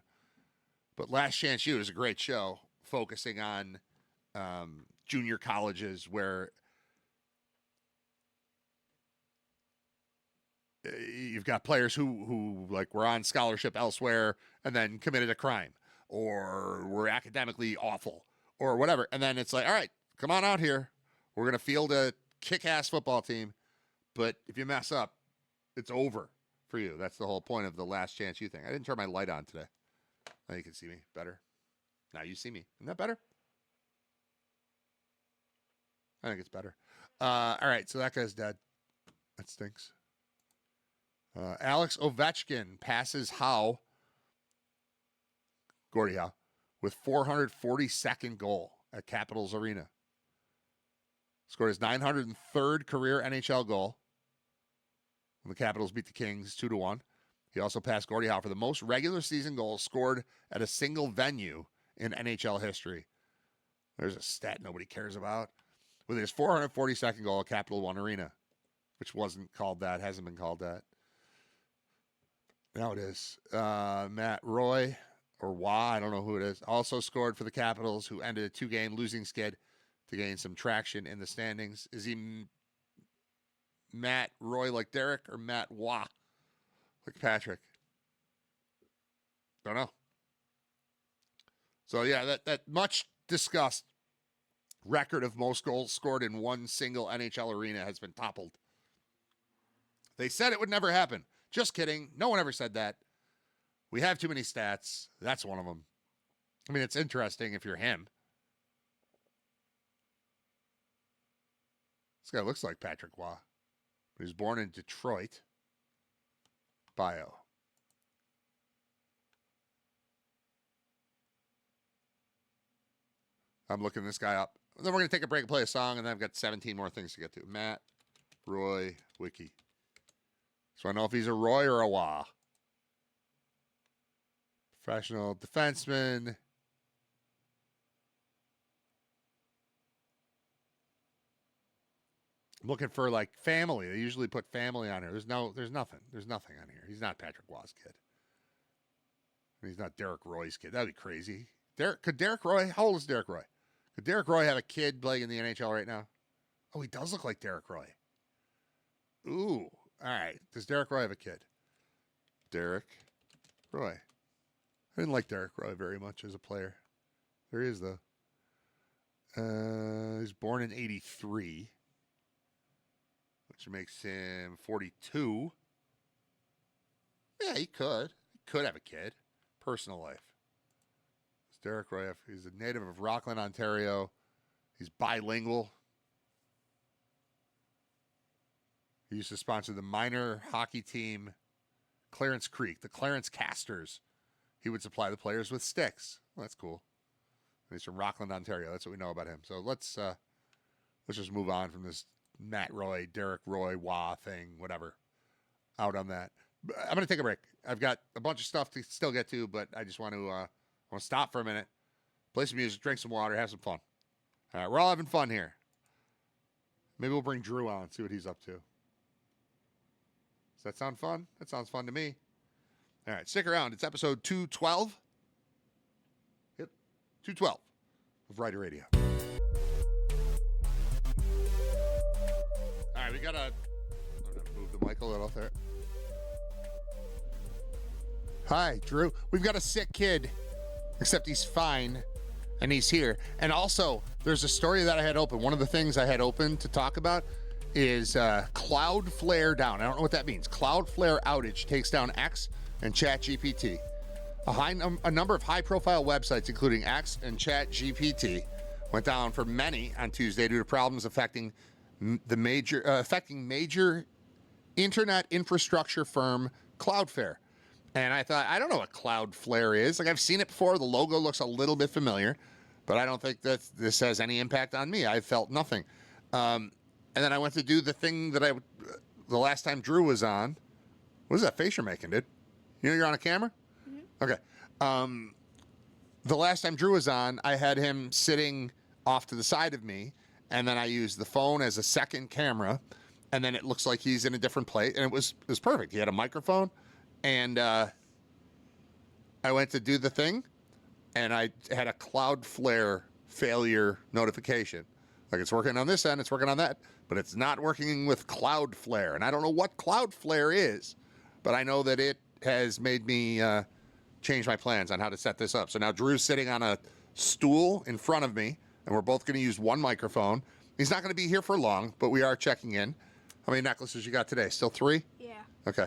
but Last Chance U is a great show focusing on junior colleges where you've got players who like were on scholarship elsewhere and then committed a crime or were academically awful or whatever. And then it's like, all right, come on out here. We're going to field a kick-ass football team. But if you mess up, it's over for you. That's the whole point of the Last Chance U thing. I didn't turn my light on today. Now you can see me better. Now you see me. Isn't that better? I think it's better. All right, so that guy's dead. That stinks. Alex Ovechkin passes Gordie Howe, with 442nd goal at Capitals Arena. Scored his 903rd career NHL goal when the Capitals beat the Kings 2-1. He also passed Gordie Howe for the most regular season goals scored at a single venue in NHL history. There's a stat nobody cares about. With his 442nd goal at Capital One Arena, which wasn't called that, hasn't been called that. Now it is. Matt Roy, or Wah, I don't know who it is, also scored for the Capitals, who ended a 2-game losing skid to gain some traction in the standings. Is he Matt Roy like Derek or Matt Wah like Patrick? Don't know. So, yeah, that much discussed record of most goals scored in one single NHL arena has been toppled. They said it would never happen. Just kidding. No one ever said that. We have too many stats. That's one of them. I mean, it's interesting if you're him. This guy looks like Patrick Waugh. He was born in Detroit. Bio. I'm looking this guy up. Then we're going to take a break and play a song, and then I've got 17 more things to get to. Matt Roy Wiki. So I know if he's a Roy or a Wah. Professional defenseman. I'm looking for like family. They usually put family on here. There's nothing. There's nothing on here. He's not Patrick Waugh's kid. He's not Derek Roy's kid. That'd be crazy. Could Derek Roy? How old is Derek Roy? Could Derek Roy have a kid playing in the NHL right now? Oh, he does look like Derek Roy. Ooh. All right. Does Derek Roy have a kid? Derek Roy. I didn't like Derek Roy very much as a player. There he is, though. He's born in 83, which makes him 42. Yeah, he could. He could have a kid. Personal life. It's Derek Roy. He's a native of Rockland, Ontario. He's bilingual. He used to sponsor the minor hockey team, Clarence Creek, the Clarence Casters. He would supply the players with sticks. Well, that's cool. And he's from Rockland, Ontario. That's what we know about him. So let's just move on from this Matt Roy, Derek Roy, Wah thing, whatever. Out on that. I'm going to take a break. I've got a bunch of stuff to still get to, but I just want to stop for a minute, play some music, drink some water, have some fun. All right, we're all having fun here. Maybe we'll bring Drew on, see what he's up to. Does that sound fun? That sounds fun to me. All right, stick around. It's episode 212. Yep, 212 of Riter Radio. All right, we got to... I'm going to move the mic a little there. Hi, Drew. We've got a sick kid, except he's fine, and he's here. And also, there's a story that I had open. One of the things I had open to talk about is Cloudflare down. I don't know what that means. Cloudflare outage takes down X and ChatGPT. A number of high-profile websites, including X and ChatGPT, went down for many on Tuesday due to problems affecting major internet infrastructure firm Cloudflare. And I thought, I don't know what Cloudflare is. Like, I've seen it before. The logo looks a little bit familiar, but I don't think that this has any impact on me. I felt nothing. And then I went to do the thing that the last time Drew was on. What is that face you're making, dude? You know you're on a camera? Mm-hmm. Okay. The last time Drew was on, I had him sitting off to the side of me, and then I used the phone as a second camera, and then it looks like he's in a different place, and it was perfect. He had a microphone, and I went to do the thing, and I had a Cloudflare failure notification. Like, it's working on this end, it's working on that, but it's not working with Cloudflare. And I don't know what Cloudflare is, but I know that it has made me change my plans on how to set this up. So now Drew's sitting on a stool in front of me, and we're both going to use one microphone. He's not going to be here for long, but we are checking in. How many necklaces you got today? Still 3? Yeah. Okay.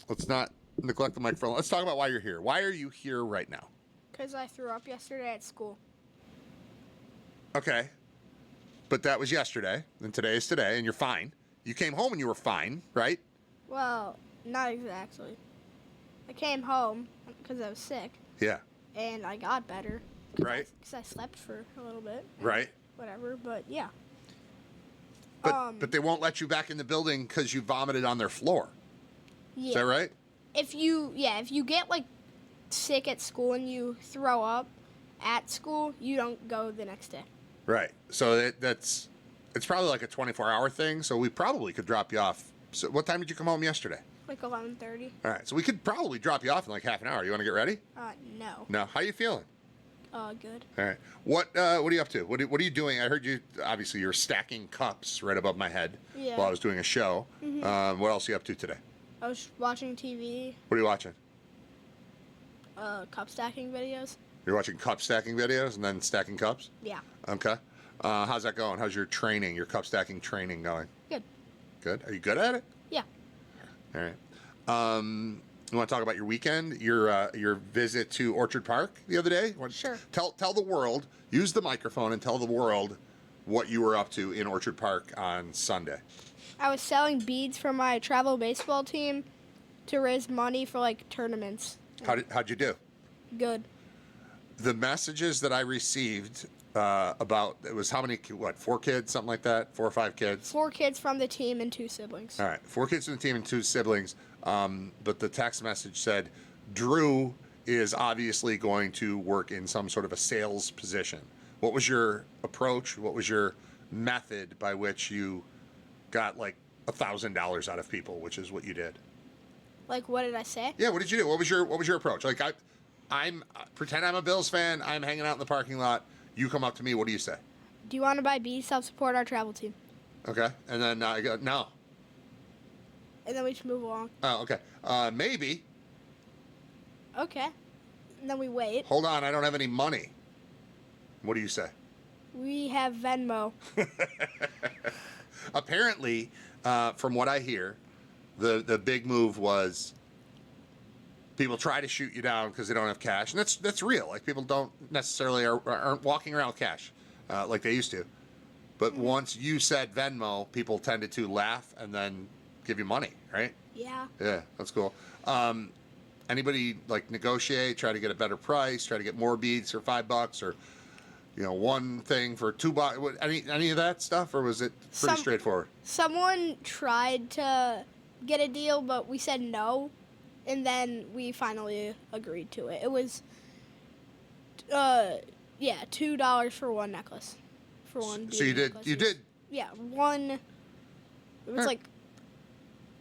Let's not neglect the microphone. Let's talk about why you're here. Why are you here right now? Because I threw up yesterday at school. Okay. But that was yesterday, and today is today, and you're fine. You came home and you were fine, right? Well, not exactly. I came home because I was sick. Yeah. And I got better. Right. Because I slept for a little bit. Right. Whatever, but yeah. But they won't let you back in the building because you vomited on their floor. Yeah. Is that right? If you get like sick at school and you throw up at school, you don't go the next day. Right. So it's probably like a 24-hour thing. So we probably could drop you off. So what time did you come home yesterday? Like 11:30. All right. So we could probably drop you off in like half an hour. You want to get ready? No. No. How you feeling? Good. All right. What are you up to? What are you doing? I heard you. Obviously, you're stacking cups right above my head while I was doing a show. Mm-hmm. What else are you up to today? I was watching TV. What are you watching? Cup stacking videos. You're watching cup stacking videos and then stacking cups? Yeah. Okay. How's that going? How's your training, your cup stacking training going? Good. Good. Are you good at it? Yeah. All right. You want to talk about your weekend, your visit to Orchard Park the other day? Sure. Tell the world, use the microphone and tell the world what you were up to in Orchard Park on Sunday. I was selling beads for my travel baseball team to raise money for like tournaments. How'd you do? Good. The messages that I received about, it was how many, 4 kids, something like that? 4 or 5 kids? 4 kids from the team and 2 siblings. All right, 4 kids from the team and 2 siblings. But the text message said, Drew is obviously going to work in some sort of a sales position. What was your approach? What was your method by which you got like $1,000 out of people, which is what you did? Like, what did I say? Yeah, what did you do? What was your approach? Like, I'm pretend I'm a Bills fan. I'm hanging out in the parking lot. You come up to me. What do you say? Do you want to buy beads to help support our travel team? Okay, and then I go no. And then we just move along. Oh, okay. Maybe. Okay. And then we wait. Hold on, I don't have any money. What do you say? We have Venmo. Apparently, from what I hear, the big move was people try to shoot you down because they don't have cash, and that's real. Like, people don't necessarily aren't walking around with cash like they used to. But once you said Venmo, people tended to laugh and then give you money, right? Yeah. Yeah, that's cool. Anybody like negotiate, try to get a better price, try to get more beads for $5, or one thing for $2? Any of that stuff, or was it pretty straightforward? Someone tried to get a deal, but we said no, and then we finally agreed to it. It was, $2 for one necklace, for one. So you did. Yeah, one. It was like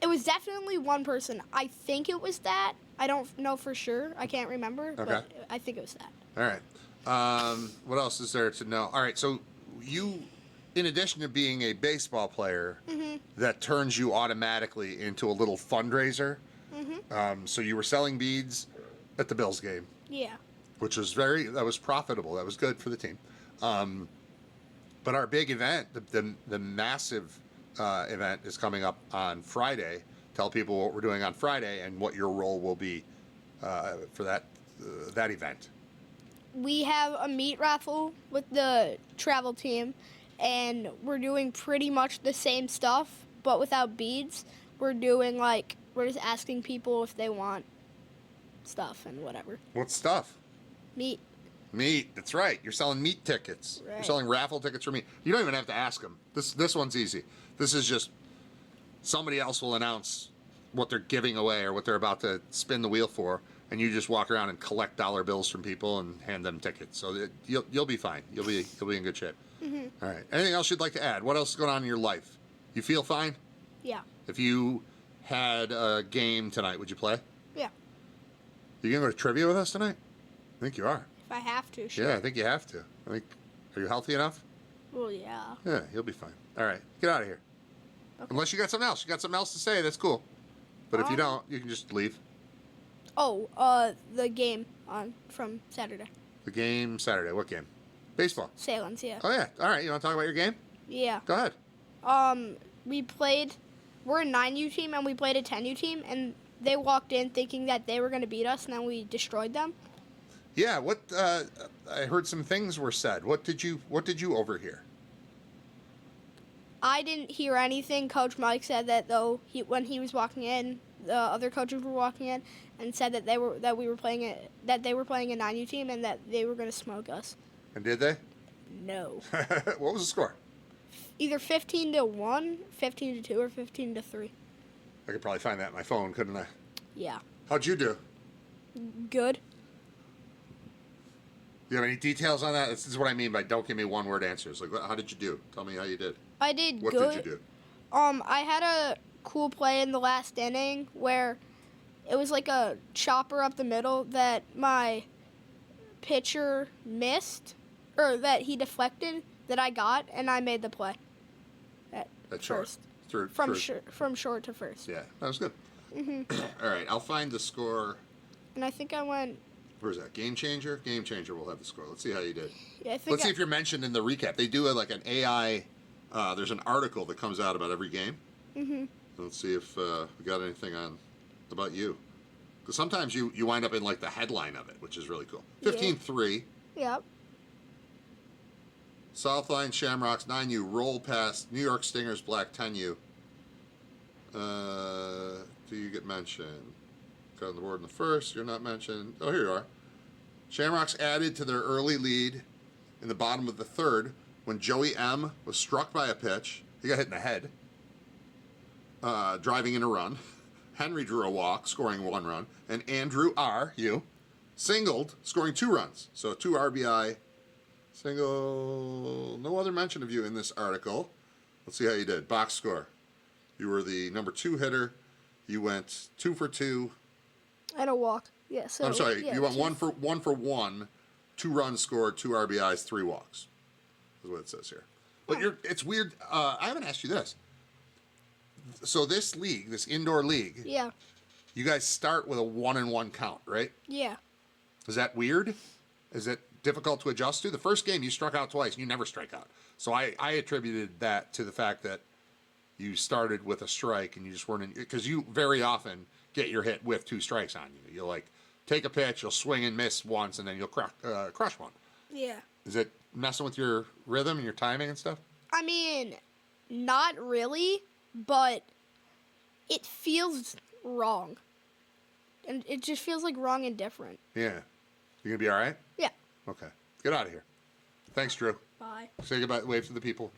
It was definitely one person. I think it was that. I don't know for sure. I can't remember, but I think it was that. All right. What else is there to know? All right, so you, in addition to being a baseball player, that turns you automatically into a little fundraiser. So you were selling beads at the Bills game, Yeah. which was that was profitable. That was good for the team. But our big event, the massive event, is coming up on Friday. Tell people what we're doing on Friday and what your role will be for that event. We have a meat raffle with the travel team, and we're doing pretty much the same stuff, but without beads. We're doing we're just asking people if they want stuff and whatever. What stuff? Meat. Meat. That's right. You're selling meat tickets. You're Right. selling raffle tickets for meat. You don't even have to ask them. This one's easy. This is just somebody else will announce what they're giving away or what they're about to spin the wheel for, and you just walk around and collect dollar bills from people and hand them tickets. So you'll be fine. You'll be in good shape. All right. Anything else you'd like to add? What else is going on in your life? You feel fine? Yeah. If you had a game tonight, would you play? Yeah. You gonna go to trivia with us tonight? I think you are. If I have to, sure. Yeah, I think you have to. Are you healthy enough? Well, yeah. Yeah, you'll be fine. All right, get out of here. Okay. Unless you got something else. You got something else to say, that's cool. But if you don't, you can just leave. Oh, the game from Saturday. The game Saturday. What game? Baseball. Salem's, yeah. Oh, yeah. All right, you want to talk about your game? Yeah. Go ahead. We're a 9U team, and we played a 10U team, and they walked in thinking that they were going to beat us, and then we destroyed them. Yeah, I heard some things were said. What did you overhear? I didn't hear anything. Coach Mike said that when he was walking in, the other coaches were walking in and said that they were playing a 9U team and that they were going to smoke us. And did they? No. What was the score? Either 15-1, 15-2, or 15-3. I could probably find that in my phone, couldn't I? Yeah. How'd you do? Good. Do you have any details on that? This is what I mean by don't give me one-word answers. Like, how did you do? Tell me how you did. I did What good. did you do? I had a cool play in the last inning where it was like a chopper up the middle that my pitcher missed, or that he deflected, that I got, and I made the play. At short. First. From short to first. Yeah, that was good. All right, I'll find the score. And I think I went. Where's that? Game Changer? Game Changer will have the score. Let's see how you did. Yeah, I think. Let's see if you're mentioned in the recap. They do like an AI. There's an article that comes out about every game. Let's see if we got anything about you. Because sometimes you wind up in like the headline of it, which is really cool. 15-3. Yep. Southline Shamrocks 9U roll past New York Stingers Black 10U. Do you get mentioned? Got on the board in the first. You're not mentioned. Oh, here you are. Shamrocks added to their early lead in the bottom of the third when Joey M. was struck by a pitch. He got hit in the head, driving in a run. Henry drew a walk, scoring 1 run. And Andrew R., singled, scoring 2 runs. So 2 RBI. Single. No other mention of you in this article. Let's see how you did. Box score. You were the number 2 hitter. You went 2 for 2. And a walk. Yeah. So. I'm sorry. Yeah, you went 1 for 1. 2 runs scored, 2 RBIs, 3 walks. Is what it says here. But it's weird. I haven't asked you this. So this league, this indoor league. Yeah. You guys start with a 1-1 count, right? Yeah. Is that weird? Is it difficult to adjust to? The first game you struck out twice. You never strike out. So I attributed that to the fact that you started with a strike and you just weren't in, because you very often get your hit with 2 strikes on you. You'll like take a pitch, you'll swing and miss once, and then you'll crush one. Yeah. Is it messing with your rhythm and your timing and stuff? I mean, not really, but it feels wrong. And it just feels like wrong and different. Yeah. You gonna be all right? Yeah. Okay. Get out of here. Thanks, Drew. Bye. Say goodbye. Wave to the people.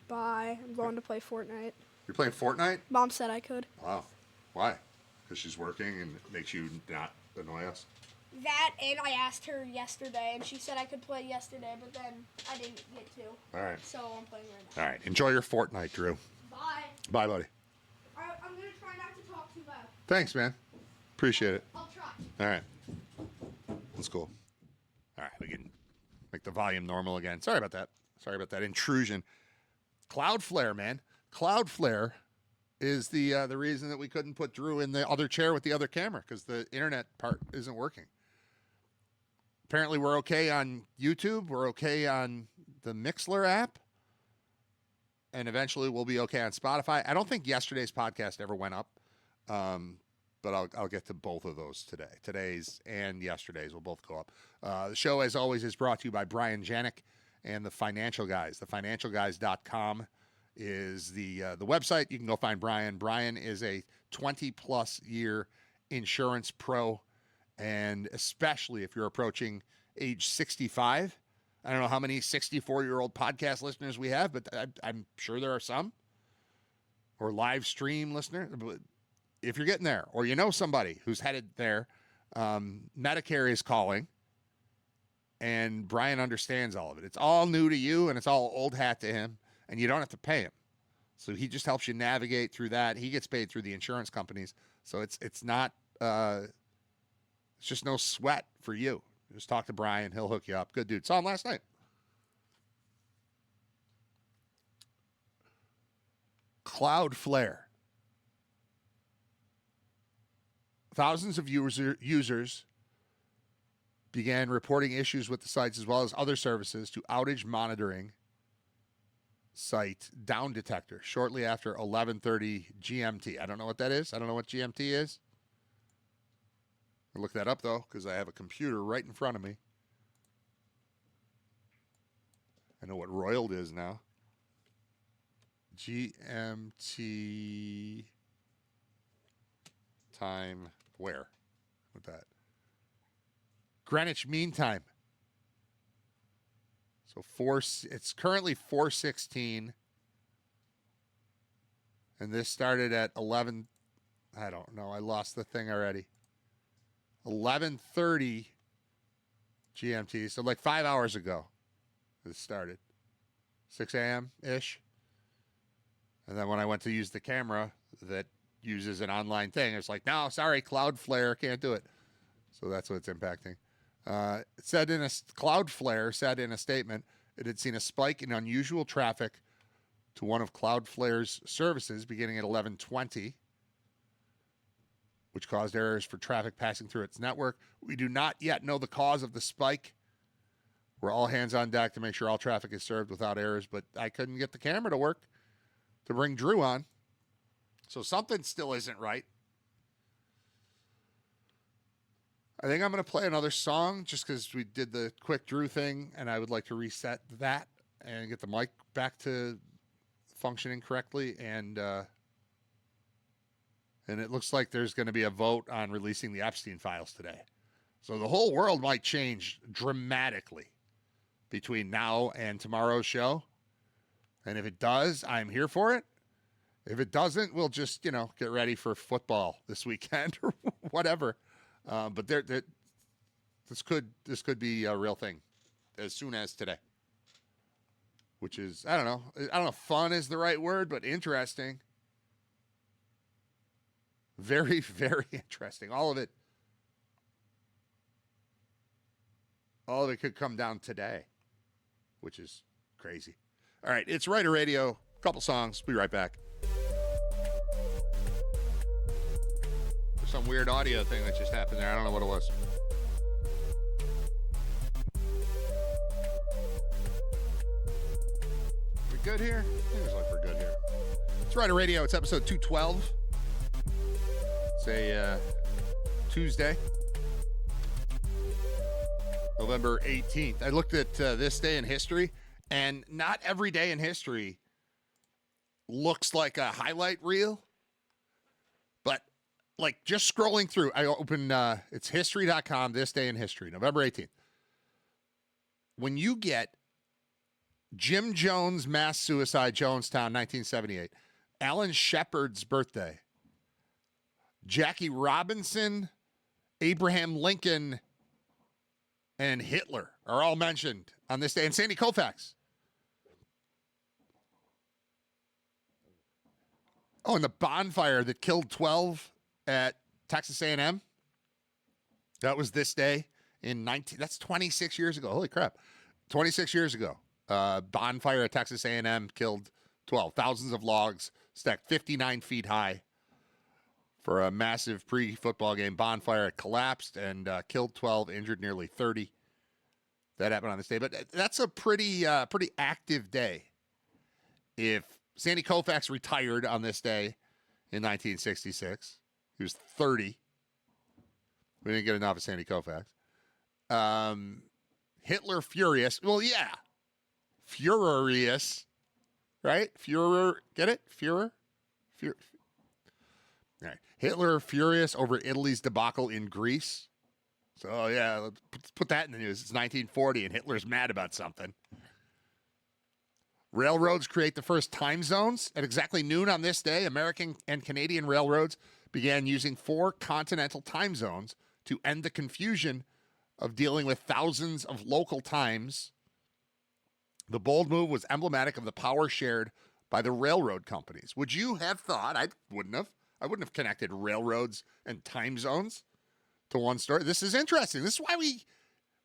Bye. I'm going to play Fortnite. You're playing Fortnite? Mom said I could. Wow. Why? Because she's working and it makes you not annoy us? That, and I asked her yesterday, and she said I could play yesterday, but then I didn't get to. All right. So I'm playing right now. All right. Enjoy your Fortnite, Drew. Bye. Bye, buddy. I'm going to try. try not to talk too loud. Thanks, man. Appreciate it. I'll try. All right. That's cool. All right, we can make the volume normal again. Sorry about that. Sorry about that intrusion. Cloudflare, man. Cloudflare is the reason that we couldn't put Drew in the other chair with the other camera because the internet part isn't working. Apparently, we're okay on YouTube. We're okay on the Mixler app. And eventually, we'll be okay on Spotify. I don't think yesterday's podcast ever went up. But I'll get to both of those today. Today's and yesterday's will both go up. The show, as always, is brought to you by Brian Janik and the Financial Guys. Thefinancialguys.com is the website. You can go find Brian. Brian is a 20-plus year insurance pro, and especially if you're approaching age 65. I don't know how many 64-year-old podcast listeners we have, but I'm sure there are some. Or live stream listener. If you're getting there, or you know somebody who's headed there, Medicare is calling, and Brian understands all of it. It's all new to you, and it's all old hat to him, and you don't have to pay him. So he just helps you navigate through that. He gets paid through the insurance companies, so it's not it's just no sweat for you. Just talk to Brian; he'll hook you up. Good dude. Saw him last night. Cloudflare. Thousands of users began reporting issues with the sites as well as other services to outage monitoring site Down Detector shortly after 11:30 GMT. I don't know what that is. I don't know what GMT is. I'll look that up, though, because I have a computer right in front of me. I know what roiled is now. GMT time where? With that. Greenwich Mean Time. So it's currently 4:16. And this started at 11. I don't know. I lost the thing already. 11:30 GMT. So like 5 hours ago this started. 6 a.m.-ish. And then when I went to use the camera that uses an online thing, it's like, no, sorry, Cloudflare can't do it. So that's what it's impacting. Cloudflare said in a statement it had seen a spike in unusual traffic to one of Cloudflare's services beginning at 11:20, which caused errors for traffic passing through its network. We do not yet know the cause of the spike. We're all hands on deck to make sure all traffic is served without errors, but I couldn't get the camera to work to bring Drew on. So something still isn't right. I think I'm going to play another song just because we did the quick Drew thing, and I would like to reset that and get the mic back to functioning correctly. And it looks like there's going to be a vote on releasing the Epstein files today. So the whole world might change dramatically between now and tomorrow's show. And if it does, I'm here for it. If it doesn't, we'll just, get ready for football this weekend or whatever. But this could be a real thing as soon as today, which is, I don't know if fun is the right word, but interesting. Very, very interesting. All of it could come down today, which is crazy. All right, it's Riter Radio. A couple songs. Be right back. There's some weird audio thing that just happened there. I don't know what it was. We good here? Seems like we're good here. It's Riter Radio. It's episode 212. It's a Tuesday, November 18th. I looked at this day in history, and not every day in history looks like a highlight reel. But like just scrolling through, I open it's history.com, this day in history, November 18th. When you get Jim Jones mass suicide, Jonestown, 1978, Alan Shepard's birthday, Jackie Robinson, Abraham Lincoln, and Hitler are all mentioned on this day, and Sandy Koufax. Oh, and the bonfire that killed 12 at Texas A&M. That was this day in 19. That's 26 years ago. Holy crap! 26 years ago. Bonfire at Texas A&M killed 12. Thousands of logs stacked 59 feet high for a massive pre-football game bonfire. It collapsed and killed 12, injured nearly 30. That happened on this day, but that's a pretty active day. If Sandy Koufax retired on this day in 1966, he was 30. We didn't get enough of Sandy Koufax. Hitler furious. Well, yeah, furious, right? Führer, get it? Führer. All right. Hitler furious over Italy's debacle in Greece. So, yeah, let's put that in the news. It's 1940, and Hitler's mad about something. Railroads create the first time zones. At exactly noon on this day, American and Canadian railroads began using 4 continental time zones to end the confusion of dealing with thousands of local times. The bold move was emblematic of the power shared by the railroad companies. Would you have thought? I wouldn't have connected railroads and time zones to one story. This is interesting. This is why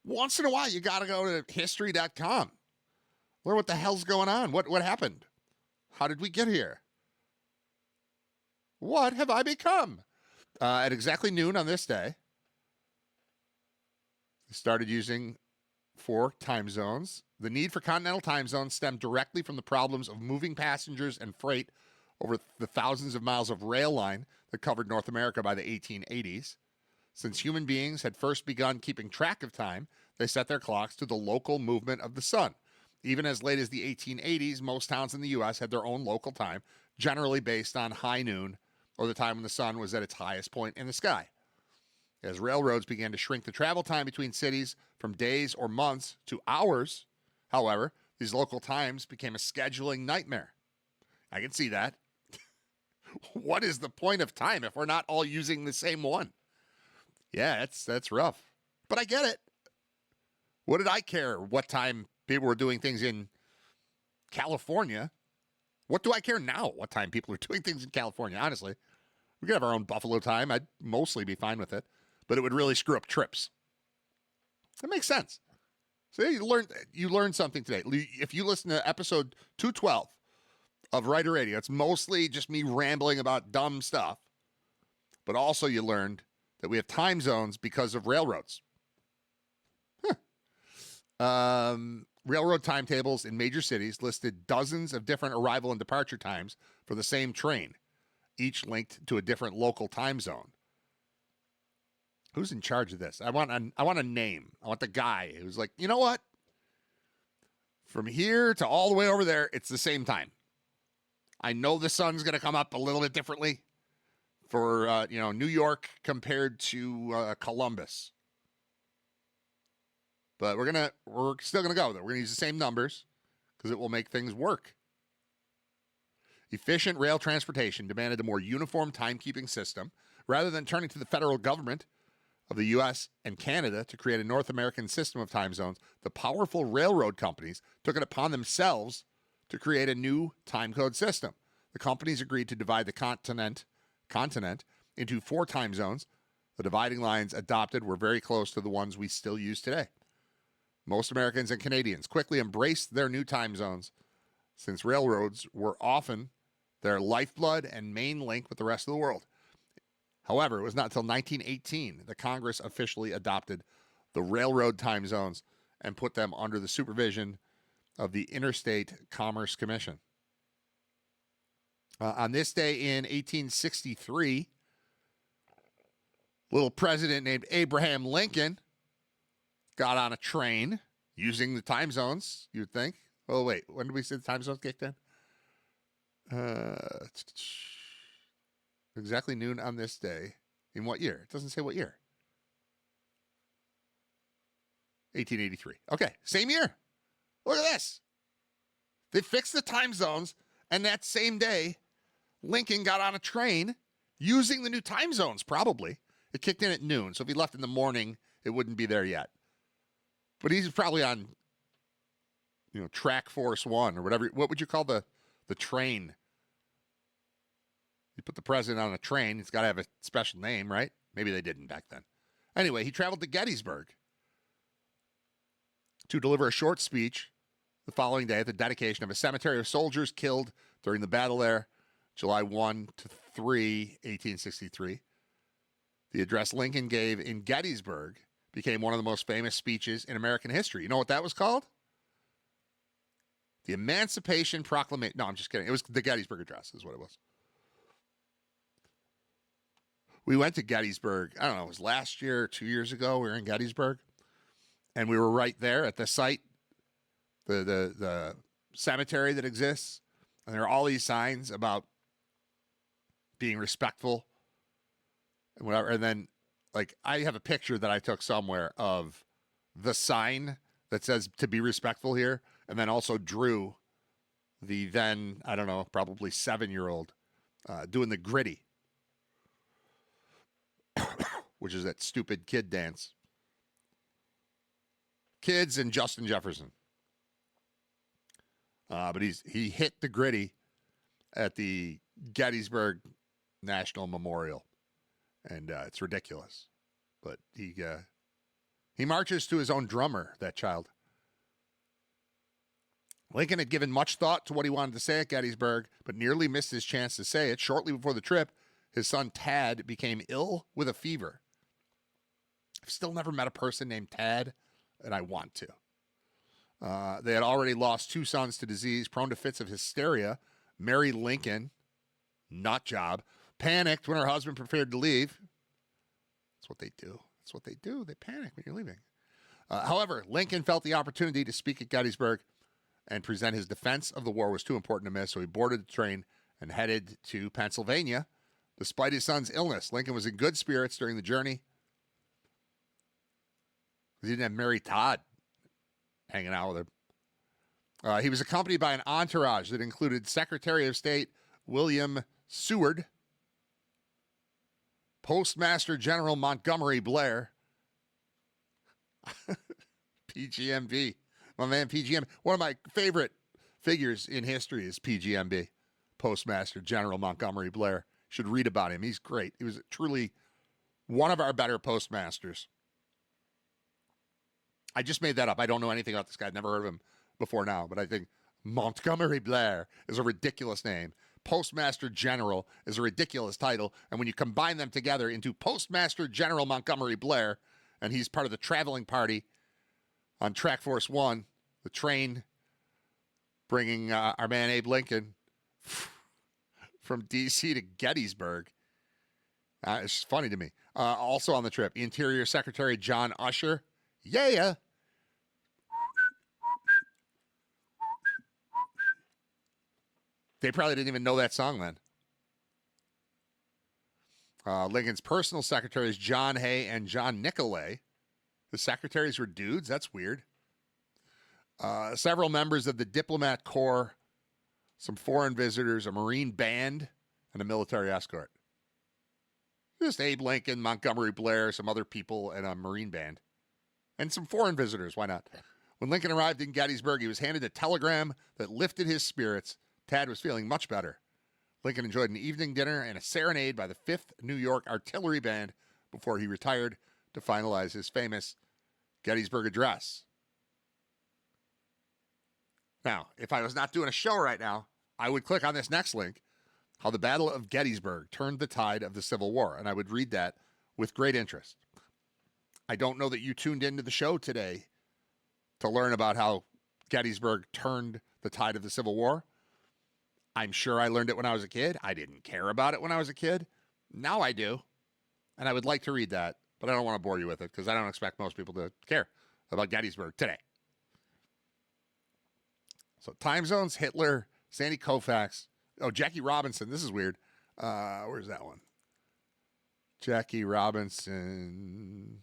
once in a while, you got to go to history.com. Learn what the hell's going on. What happened? How did we get here? What have I become? At exactly noon on this day, they started using 4 time zones. The need for continental time zones stemmed directly from the problems of moving passengers and freight over the thousands of miles of rail line that covered North America by the 1880s. Since human beings had first begun keeping track of time, they set their clocks to the local movement of the sun. Even as late as the 1880s, most towns in the U.S. had their own local time, generally based on high noon or the time when the sun was at its highest point in the sky. As railroads began to shrink the travel time between cities from days or months to hours, however, these local times became a scheduling nightmare. I can see that. What is the point of time if we're not all using the same one? Yeah, that's rough. But I get it. What did I care what time people were doing things in California? What do I care now what time people are doing things in California? Honestly, we could have our own Buffalo time. I'd mostly be fine with it, but it would really screw up trips. That makes sense. So you learned something today. If you listen to episode 212 of Riter Radio, it's mostly just me rambling about dumb stuff, but also you learned that we have time zones because of railroads. Railroad timetables in major cities listed dozens of different arrival and departure times for the same train, each linked to a different local time zone. Who's in charge of this? I want a name. I want the guy who's like, you know what? From here to all the way over there, it's the same time. I know the sun's going to come up a little bit differently for New York compared to Columbus. But we're still gonna go there. We're gonna use the same numbers because it will make things work. Efficient rail transportation demanded a more uniform timekeeping system rather than turning to the federal government of the U.S. and Canada to create a North American system of time zones. The powerful railroad companies took it upon themselves to create a new time code system. The companies agreed to divide the continent into 4 time zones. The dividing lines adopted were very close to the ones we still use today. Most Americans and Canadians quickly embraced their new time zones since railroads were often their lifeblood and main link with the rest of the world. However, it was not until 1918 that Congress officially adopted the railroad time zones and put them under the supervision of the Interstate Commerce Commission. On this day in 1863, little president named Abraham Lincoln got on a train using the time zones, you'd think. Oh, wait. When did we say the time zones kicked in? Exactly noon on this day. In what year? It doesn't say what year. 1883. Okay, same year. Look at this. They fixed the time zones, and that same day, Lincoln got on a train using the new time zones, probably. It kicked in at noon, so if he left in the morning, it wouldn't be there yet. But he's probably on, Track Force 1 or whatever. What would you call the train? You put the president on a train, it's got to have a special name, right? Maybe they didn't back then. Anyway, he traveled to Gettysburg to deliver a short speech the following day at the dedication of a cemetery of soldiers killed during the battle there, July 1 to 3, 1863. The address Lincoln gave in Gettysburg became one of the most famous speeches in American history. You know what that was called? The Emancipation Proclamation. No, I'm just kidding. It was the Gettysburg Address is what it was. We went to Gettysburg, I don't know, it was last year or 2 years ago. We were in Gettysburg, and we were right there at the site, the cemetery that exists, and there are all these signs about being respectful and whatever. And then, like, I have a picture that I took somewhere of the sign that says to be respectful here, and then also drew the then, I don't know, probably 7-year-old doing the gritty, which is that stupid kid dance. Kids and Justin Jefferson. But he hit the gritty at the Gettysburg National Memorial, and it's ridiculous. But he marches to his own drummer, that child. Lincoln had given much thought to what he wanted to say at Gettysburg, but nearly missed his chance to say it. Shortly before the trip, his son Tad became ill with a fever. I've still never met a person named Tad, and I want to. They had already lost 2 sons to disease, prone to fits of hysteria. Mary Lincoln, nut job, panicked when her husband prepared to leave. That's what they do. That's what they do. They panic when you're leaving. However, Lincoln felt the opportunity to speak at Gettysburg and present his defense of the war was too important to miss, so he boarded the train and headed to Pennsylvania. Despite his son's illness, Lincoln was in good spirits during the journey. He didn't have Mary Todd hanging out with him. He was accompanied by an entourage that included Secretary of State William Seward, Postmaster General Montgomery Blair, PGMB, my man PGM. One of my favorite figures in history is PGMB, Postmaster General Montgomery Blair. Should read about him. He's great. He was truly one of our better postmasters. I just made that up. I don't know anything about this guy. I've never heard of him before now, but I think Montgomery Blair is a ridiculous name. Postmaster General is a ridiculous title. And when you combine them together into Postmaster General Montgomery Blair, and he's part of the traveling party on Track Force One, the train bringing our man Abe Lincoln from D.C. to Gettysburg. It's funny to me. Also on the trip, Interior Secretary John Usher. Yeah. They probably didn't even know that song then. Lincoln's personal secretaries, John Hay and John Nicolay. The secretaries were dudes? That's weird. Several members of the diplomat corps, some foreign visitors, a Marine band, and a military escort. Just Abe Lincoln, Montgomery Blair, some other people, and a Marine band. And some foreign visitors, why not? When Lincoln arrived in Gettysburg, he was handed a telegram that lifted his spirits. Tad was feeling much better. Lincoln enjoyed an evening dinner and a serenade by the 5th New York Artillery Band before he retired to finalize his famous Gettysburg Address. Now, if I was not doing a show right now, I would click on this next link, how the Battle of Gettysburg turned the tide of the Civil War, and I would read that with great interest. I don't know that you tuned into the show today to learn about how Gettysburg turned the tide of the Civil War. I'm sure I learned it when I was a kid. I didn't care about it when I was a kid. Now I do. And I would like to read that, but I don't want to bore you with it because I don't expect most people to care about Gettysburg today. So time zones, Hitler, Sandy Koufax. Oh, Jackie Robinson. This is weird. Where's that one? Jackie Robinson.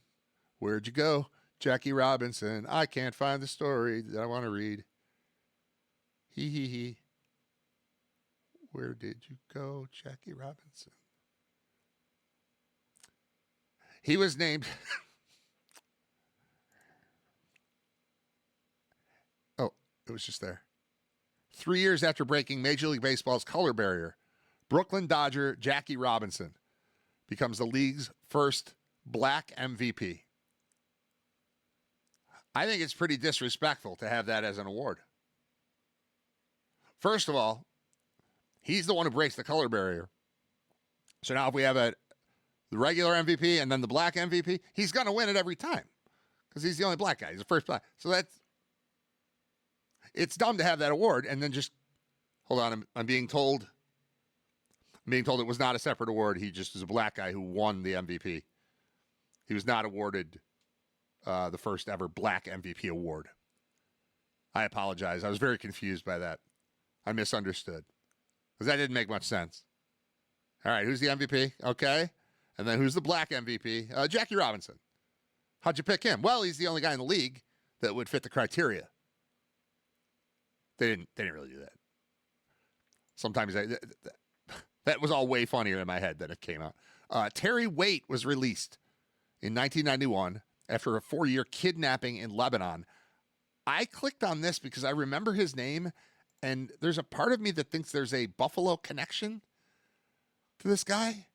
Where'd you go? Jackie Robinson. I can't find the story that I want to read. He. Where did you go, Jackie Robinson? He was named... Oh, it was just there. 3 years after breaking Major League Baseball's color barrier, Brooklyn Dodger Jackie Robinson becomes the league's first black MVP. I think it's pretty disrespectful to have that as an award. First of all, he's the one who breaks the color barrier. So now if we have the regular MVP and then the black MVP, he's going to win it every time because he's the only black guy. He's the first black. So it's dumb to have that award and then just, hold on, I'm being told it was not a separate award. He just is a black guy who won the MVP. He was not awarded the first ever black MVP award. I apologize. I was very confused by that. I misunderstood because that didn't make much sense. All right, who's the MVP? Okay. And then who's the black MVP? Jackie Robinson. How'd you pick him? Well, he's the only guy in the league that would fit the criteria. They didn't really do that. Sometimes that was all way funnier in my head than it came out. Terry Waite was released in 1991 after a 4-year kidnapping in Lebanon. I clicked on this because I remember his name, and there's a part of me that thinks there's a Buffalo connection to this guy.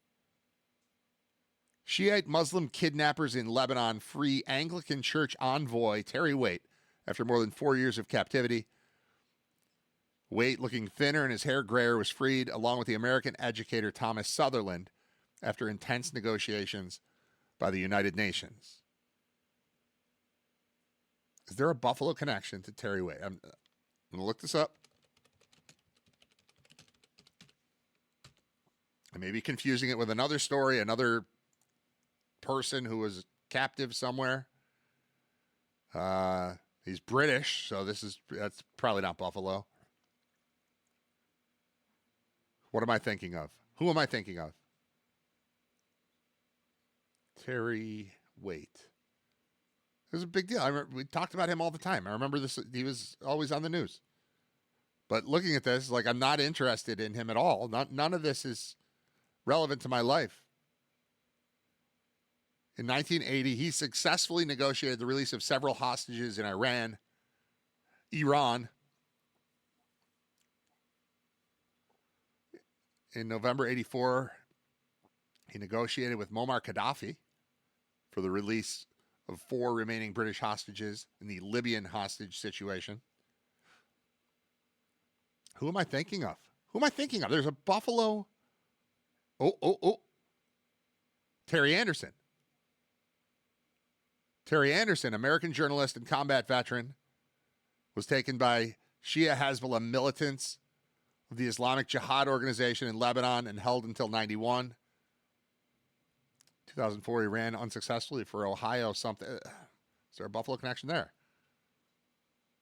Shiite Muslim kidnappers in Lebanon free Anglican Church envoy Terry Waite after more than 4 years of captivity. Waite, looking thinner and his hair grayer, was freed along with the American educator Thomas Sutherland after intense negotiations by the United Nations. Is there a Buffalo connection to Terry Waite? I'm going to look this up. I may be confusing it with another story, another person who was captive somewhere. He's British, so that's probably not Buffalo. What am I thinking of? Who am I thinking of? Terry Waite. It was a big deal. We talked about him all the time. I remember this. He was always on the news. But looking at this, like, I'm not interested in him at all. None of this is relevant to my life. In 1980, he successfully negotiated the release of several hostages in Iran. In November 84, he negotiated with Muammar Gaddafi for the release of 4 remaining British hostages in the Libyan hostage situation. Who am I thinking of? There's a Buffalo. Oh. Terry Anderson. Terry Anderson, American journalist and combat veteran, was taken by Shia Hezbollah militants of the Islamic Jihad organization in Lebanon and held until 91. 2004, he ran unsuccessfully for Ohio something. Is there a Buffalo connection there?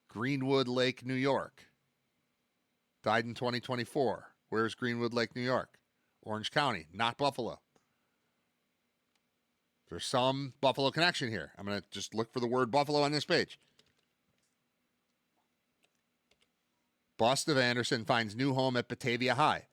Greenwood Lake, New York. Died in 2024. Where's Greenwood Lake, New York? Orange County, not Buffalo. There's some Buffalo connection here. I'm going to just look for the word Buffalo on this page. Bust of Anderson finds new home at Batavia High.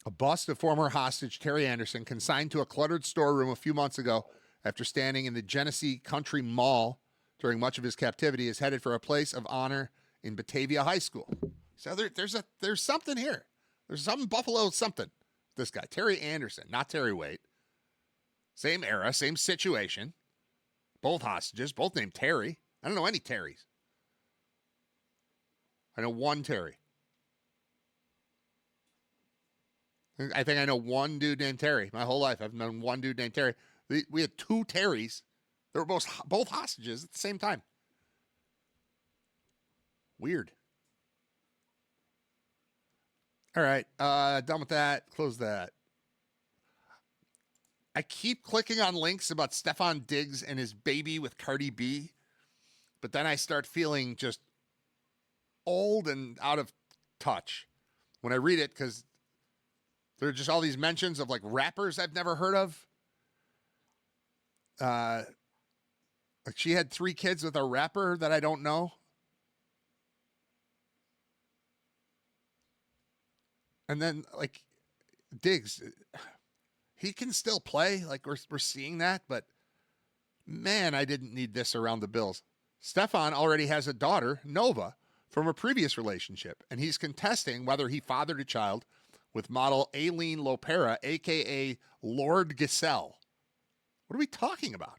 A bust of former hostage Terry Anderson, consigned to a cluttered storeroom a few months ago after standing in the Genesee Country Mall during much of his captivity, is headed for a place of honor in Batavia High School. So there's something here. There's some Buffalo something. This guy, Terry Anderson, not Terry Waite. Same era, same situation. Both hostages, both named Terry. I don't know any Terrys. I know one Terry. I think I know one dude named Terry. My whole life, I've known one dude named Terry. We had 2 Terrys. They were both hostages at the same time. Weird. All right, done with that. Close that. I keep clicking on links about Stefon Diggs and his baby with Cardi B, but then I start feeling just old and out of touch when I read it, because there are just all these mentions of like rappers I've never heard of. Like she had 3 kids with a rapper that I don't know. And then like Diggs, he can still play. Like we're seeing that, but Man, I didn't need this around the Bills. Stefan already has a daughter, Nova, from a previous relationship, and he's contesting whether he fathered a child with model Aileen Lopera, a.k.a. Lord Giselle. What are we talking about?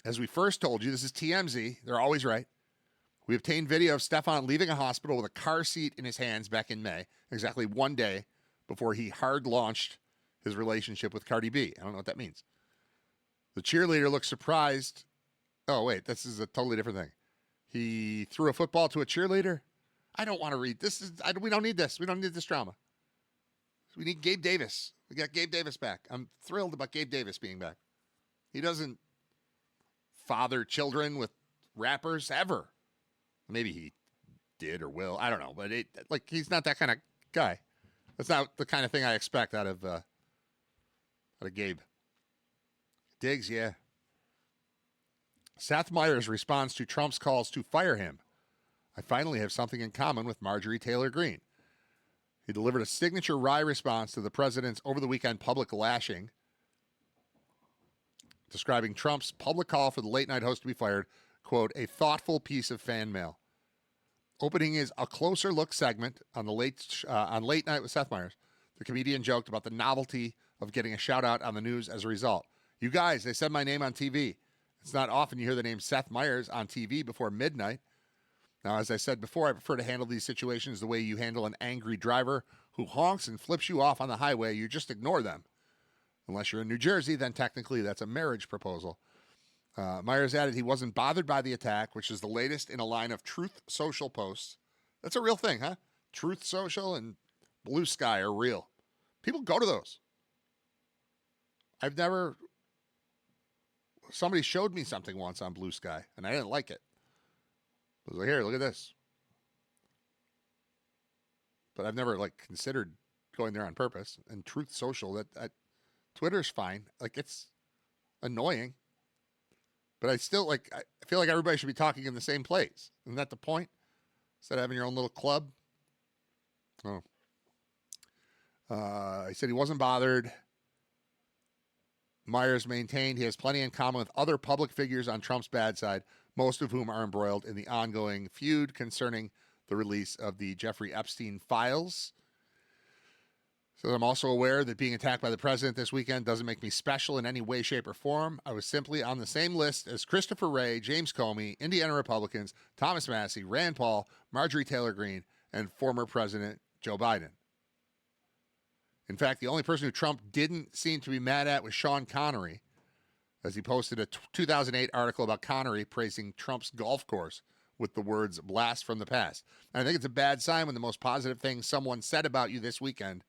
As we first told you, this is TMZ. They're always right. We obtained video of Stefan leaving a hospital with a car seat in his hands back in May, exactly one day before he hard launched his relationship with Cardi B. I don't know what that means. The cheerleader looked surprised. Oh, wait, this is a totally different thing. He threw a football to a cheerleader. I don't want to read this. We don't need this. We don't need this drama. We need Gabe Davis. We got Gabe Davis back. I'm thrilled about Gabe Davis being back. He doesn't father children with rappers ever. Maybe he did or will. I don't know. But he's not that kind of guy. That's not the kind of thing I expect out of Gabe. Diggs, yeah. Seth Meyers responds to Trump's calls to fire him. I finally have something in common with Marjorie Taylor Greene. He delivered a signature wry response to the president's over-the-weekend public lashing, describing Trump's public call for the late-night host to be fired, quote, a thoughtful piece of fan mail. Opening his A Closer Look segment on Late Night with Seth Meyers, the comedian joked about the novelty of getting a shout-out on the news as a result. You guys, they said my name on TV. It's not often you hear the name Seth Meyers on TV before midnight. Now, as I said before, I prefer to handle these situations the way you handle an angry driver who honks and flips you off on the highway. You just ignore them. Unless you're in New Jersey, then technically that's a marriage proposal. Myers added he wasn't bothered by the attack, which is the latest in a line of Truth Social posts. That's a real thing, huh? Truth Social and Blue Sky are real. People go to those. Somebody showed me something once on Blue Sky, and I didn't like it. I was like, here, look at this. But I've never considered going there on purpose. And Truth Social, that Twitter's fine. It's annoying. But I still I feel like everybody should be talking in the same place. Isn't that the point? Instead of having your own little club. Oh. He said he wasn't bothered. Myers maintained he has plenty in common with other public figures on Trump's bad side, most of whom are embroiled in the ongoing feud concerning the release of the Jeffrey Epstein files. So I'm also aware that being attacked by the president this weekend doesn't make me special in any way, shape, or form. I was simply on the same list as Christopher Wray, James Comey, Indiana Republicans, Thomas Massie, Rand Paul, Marjorie Taylor Greene, and former President Joe Biden. In fact, the only person who Trump didn't seem to be mad at was Sean Connery, as he posted a 2008 article about Connery praising Trump's golf course with the words blast from the past. And I think it's a bad sign when the most positive thing someone said about you this weekend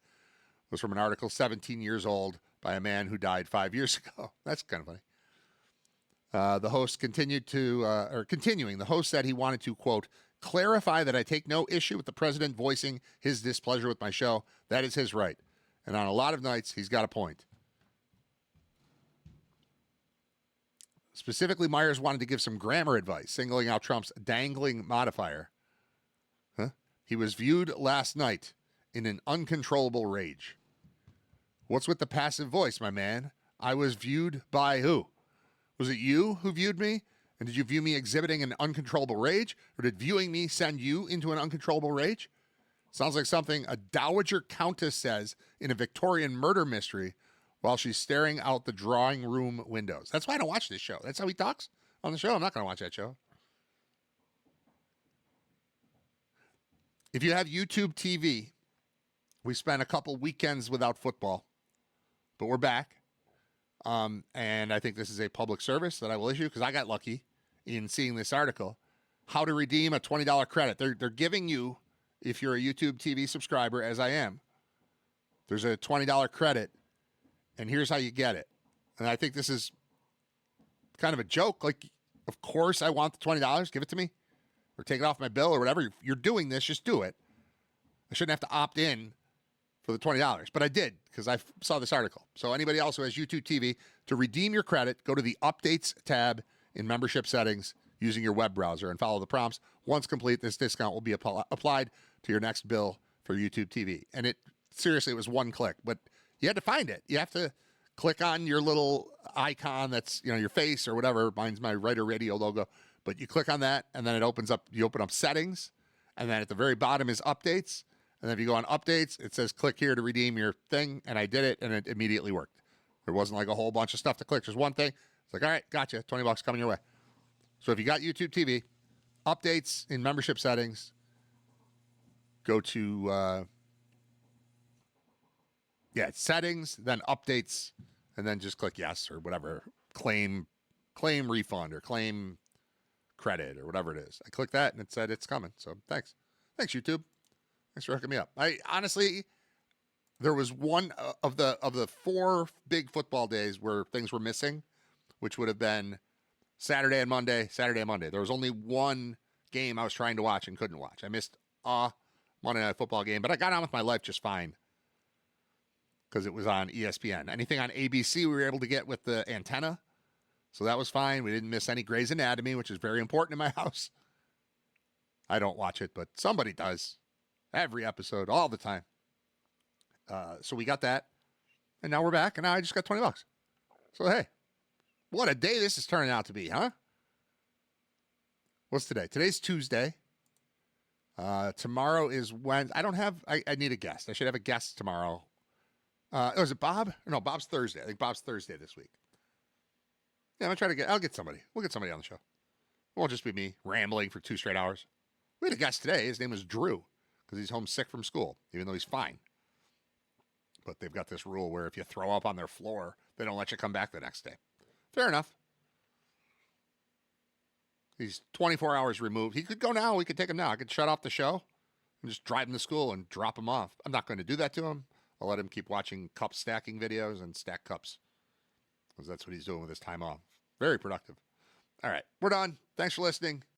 was from an article 17 years old by a man who died 5 years ago. That's kind of funny. The host continuing, the host said he wanted to, quote, clarify that I take no issue with the president voicing his displeasure with my show. That is his right. And on a lot of nights, he's got a point. Specifically, Myers wanted to give some grammar advice, singling out Trump's dangling modifier. He was viewed last night in an uncontrollable rage. What's with the passive voice, my man? I was viewed by who? Was it you who viewed me? And did you view me exhibiting an uncontrollable rage? Or did viewing me send you into an uncontrollable rage? Sounds like something a dowager countess says in a Victorian murder mystery while she's staring out the drawing room windows. That's why I don't watch this show. That's how he talks on the show. I'm not going to watch that show. If you have YouTube TV, we spent a couple weekends without football, but we're back. And I think this is a public service that I will issue because I got lucky in seeing this article. How to redeem a $20 credit. They're giving you, if you're a YouTube TV subscriber, as I am, there's a $20 credit, and here's how you get it. And I think this is kind of a joke. Of course I want the $20. Give it to me. Or take it off my bill or whatever. You're doing this, just do it. I shouldn't have to opt in for the $20, but I did because I saw this article. So anybody else who has YouTube TV, to redeem your credit, go to the Updates tab in membership settings using your web browser and follow the prompts. Once complete, this discount will be applied to your next bill for YouTube TV. And it was one click, but you had to find it. You have to click on your little icon that's, your face or whatever. Mine's my Riter Radio logo. But you click on that, and then it opens up. You open up settings, and then at the very bottom is updates. And then if you go on updates, it says click here to redeem your thing. And I did it, and it immediately worked. There wasn't like a whole bunch of stuff to click. Just one thing. It's like, all right, gotcha. $20 coming your way. So if you got YouTube TV, updates in membership settings, go to settings, then updates, and then just click yes or whatever. Claim refund or claim credit or whatever it is. I clicked that and it said it's coming. So thanks. Thanks, YouTube. Thanks for hooking me up. I honestly, there was one of the 4 big football days where things were missing, which would have been Saturday and Monday. There was only one game I was trying to watch and couldn't watch. I missed a Monday Night Football game, but I got on with my life just fine because it was on ESPN. Anything on ABC we were able to get with the antenna, so that was fine. We didn't miss any Grey's Anatomy, which is very important in my house. I don't watch it, but somebody does. Every episode, all the time. So we got that, and now we're back, and now I just got $20. So hey, what a day this is turning out to be, huh? What's today? Today's Tuesday. Tomorrow is Wednesday. I need a guest. I should have a guest tomorrow. Is it Bob? No, Bob's Thursday. I think Bob's Thursday this week. Yeah, I'll get somebody. We'll get somebody on the show. It won't just be me rambling for 2 straight hours. We had a guest today. His name was Drew because he's homesick from school, even though he's fine. But they've got this rule where if you throw up on their floor, they don't let you come back the next day. Fair enough. He's 24 hours removed. He could go now. We could take him now. I could shut off the show and just drive him to school and drop him off. I'm not going to do that to him. I'll let him keep watching cup stacking videos and stack cups because that's what he's doing with his time off. Very productive. All right, we're done. Thanks for listening.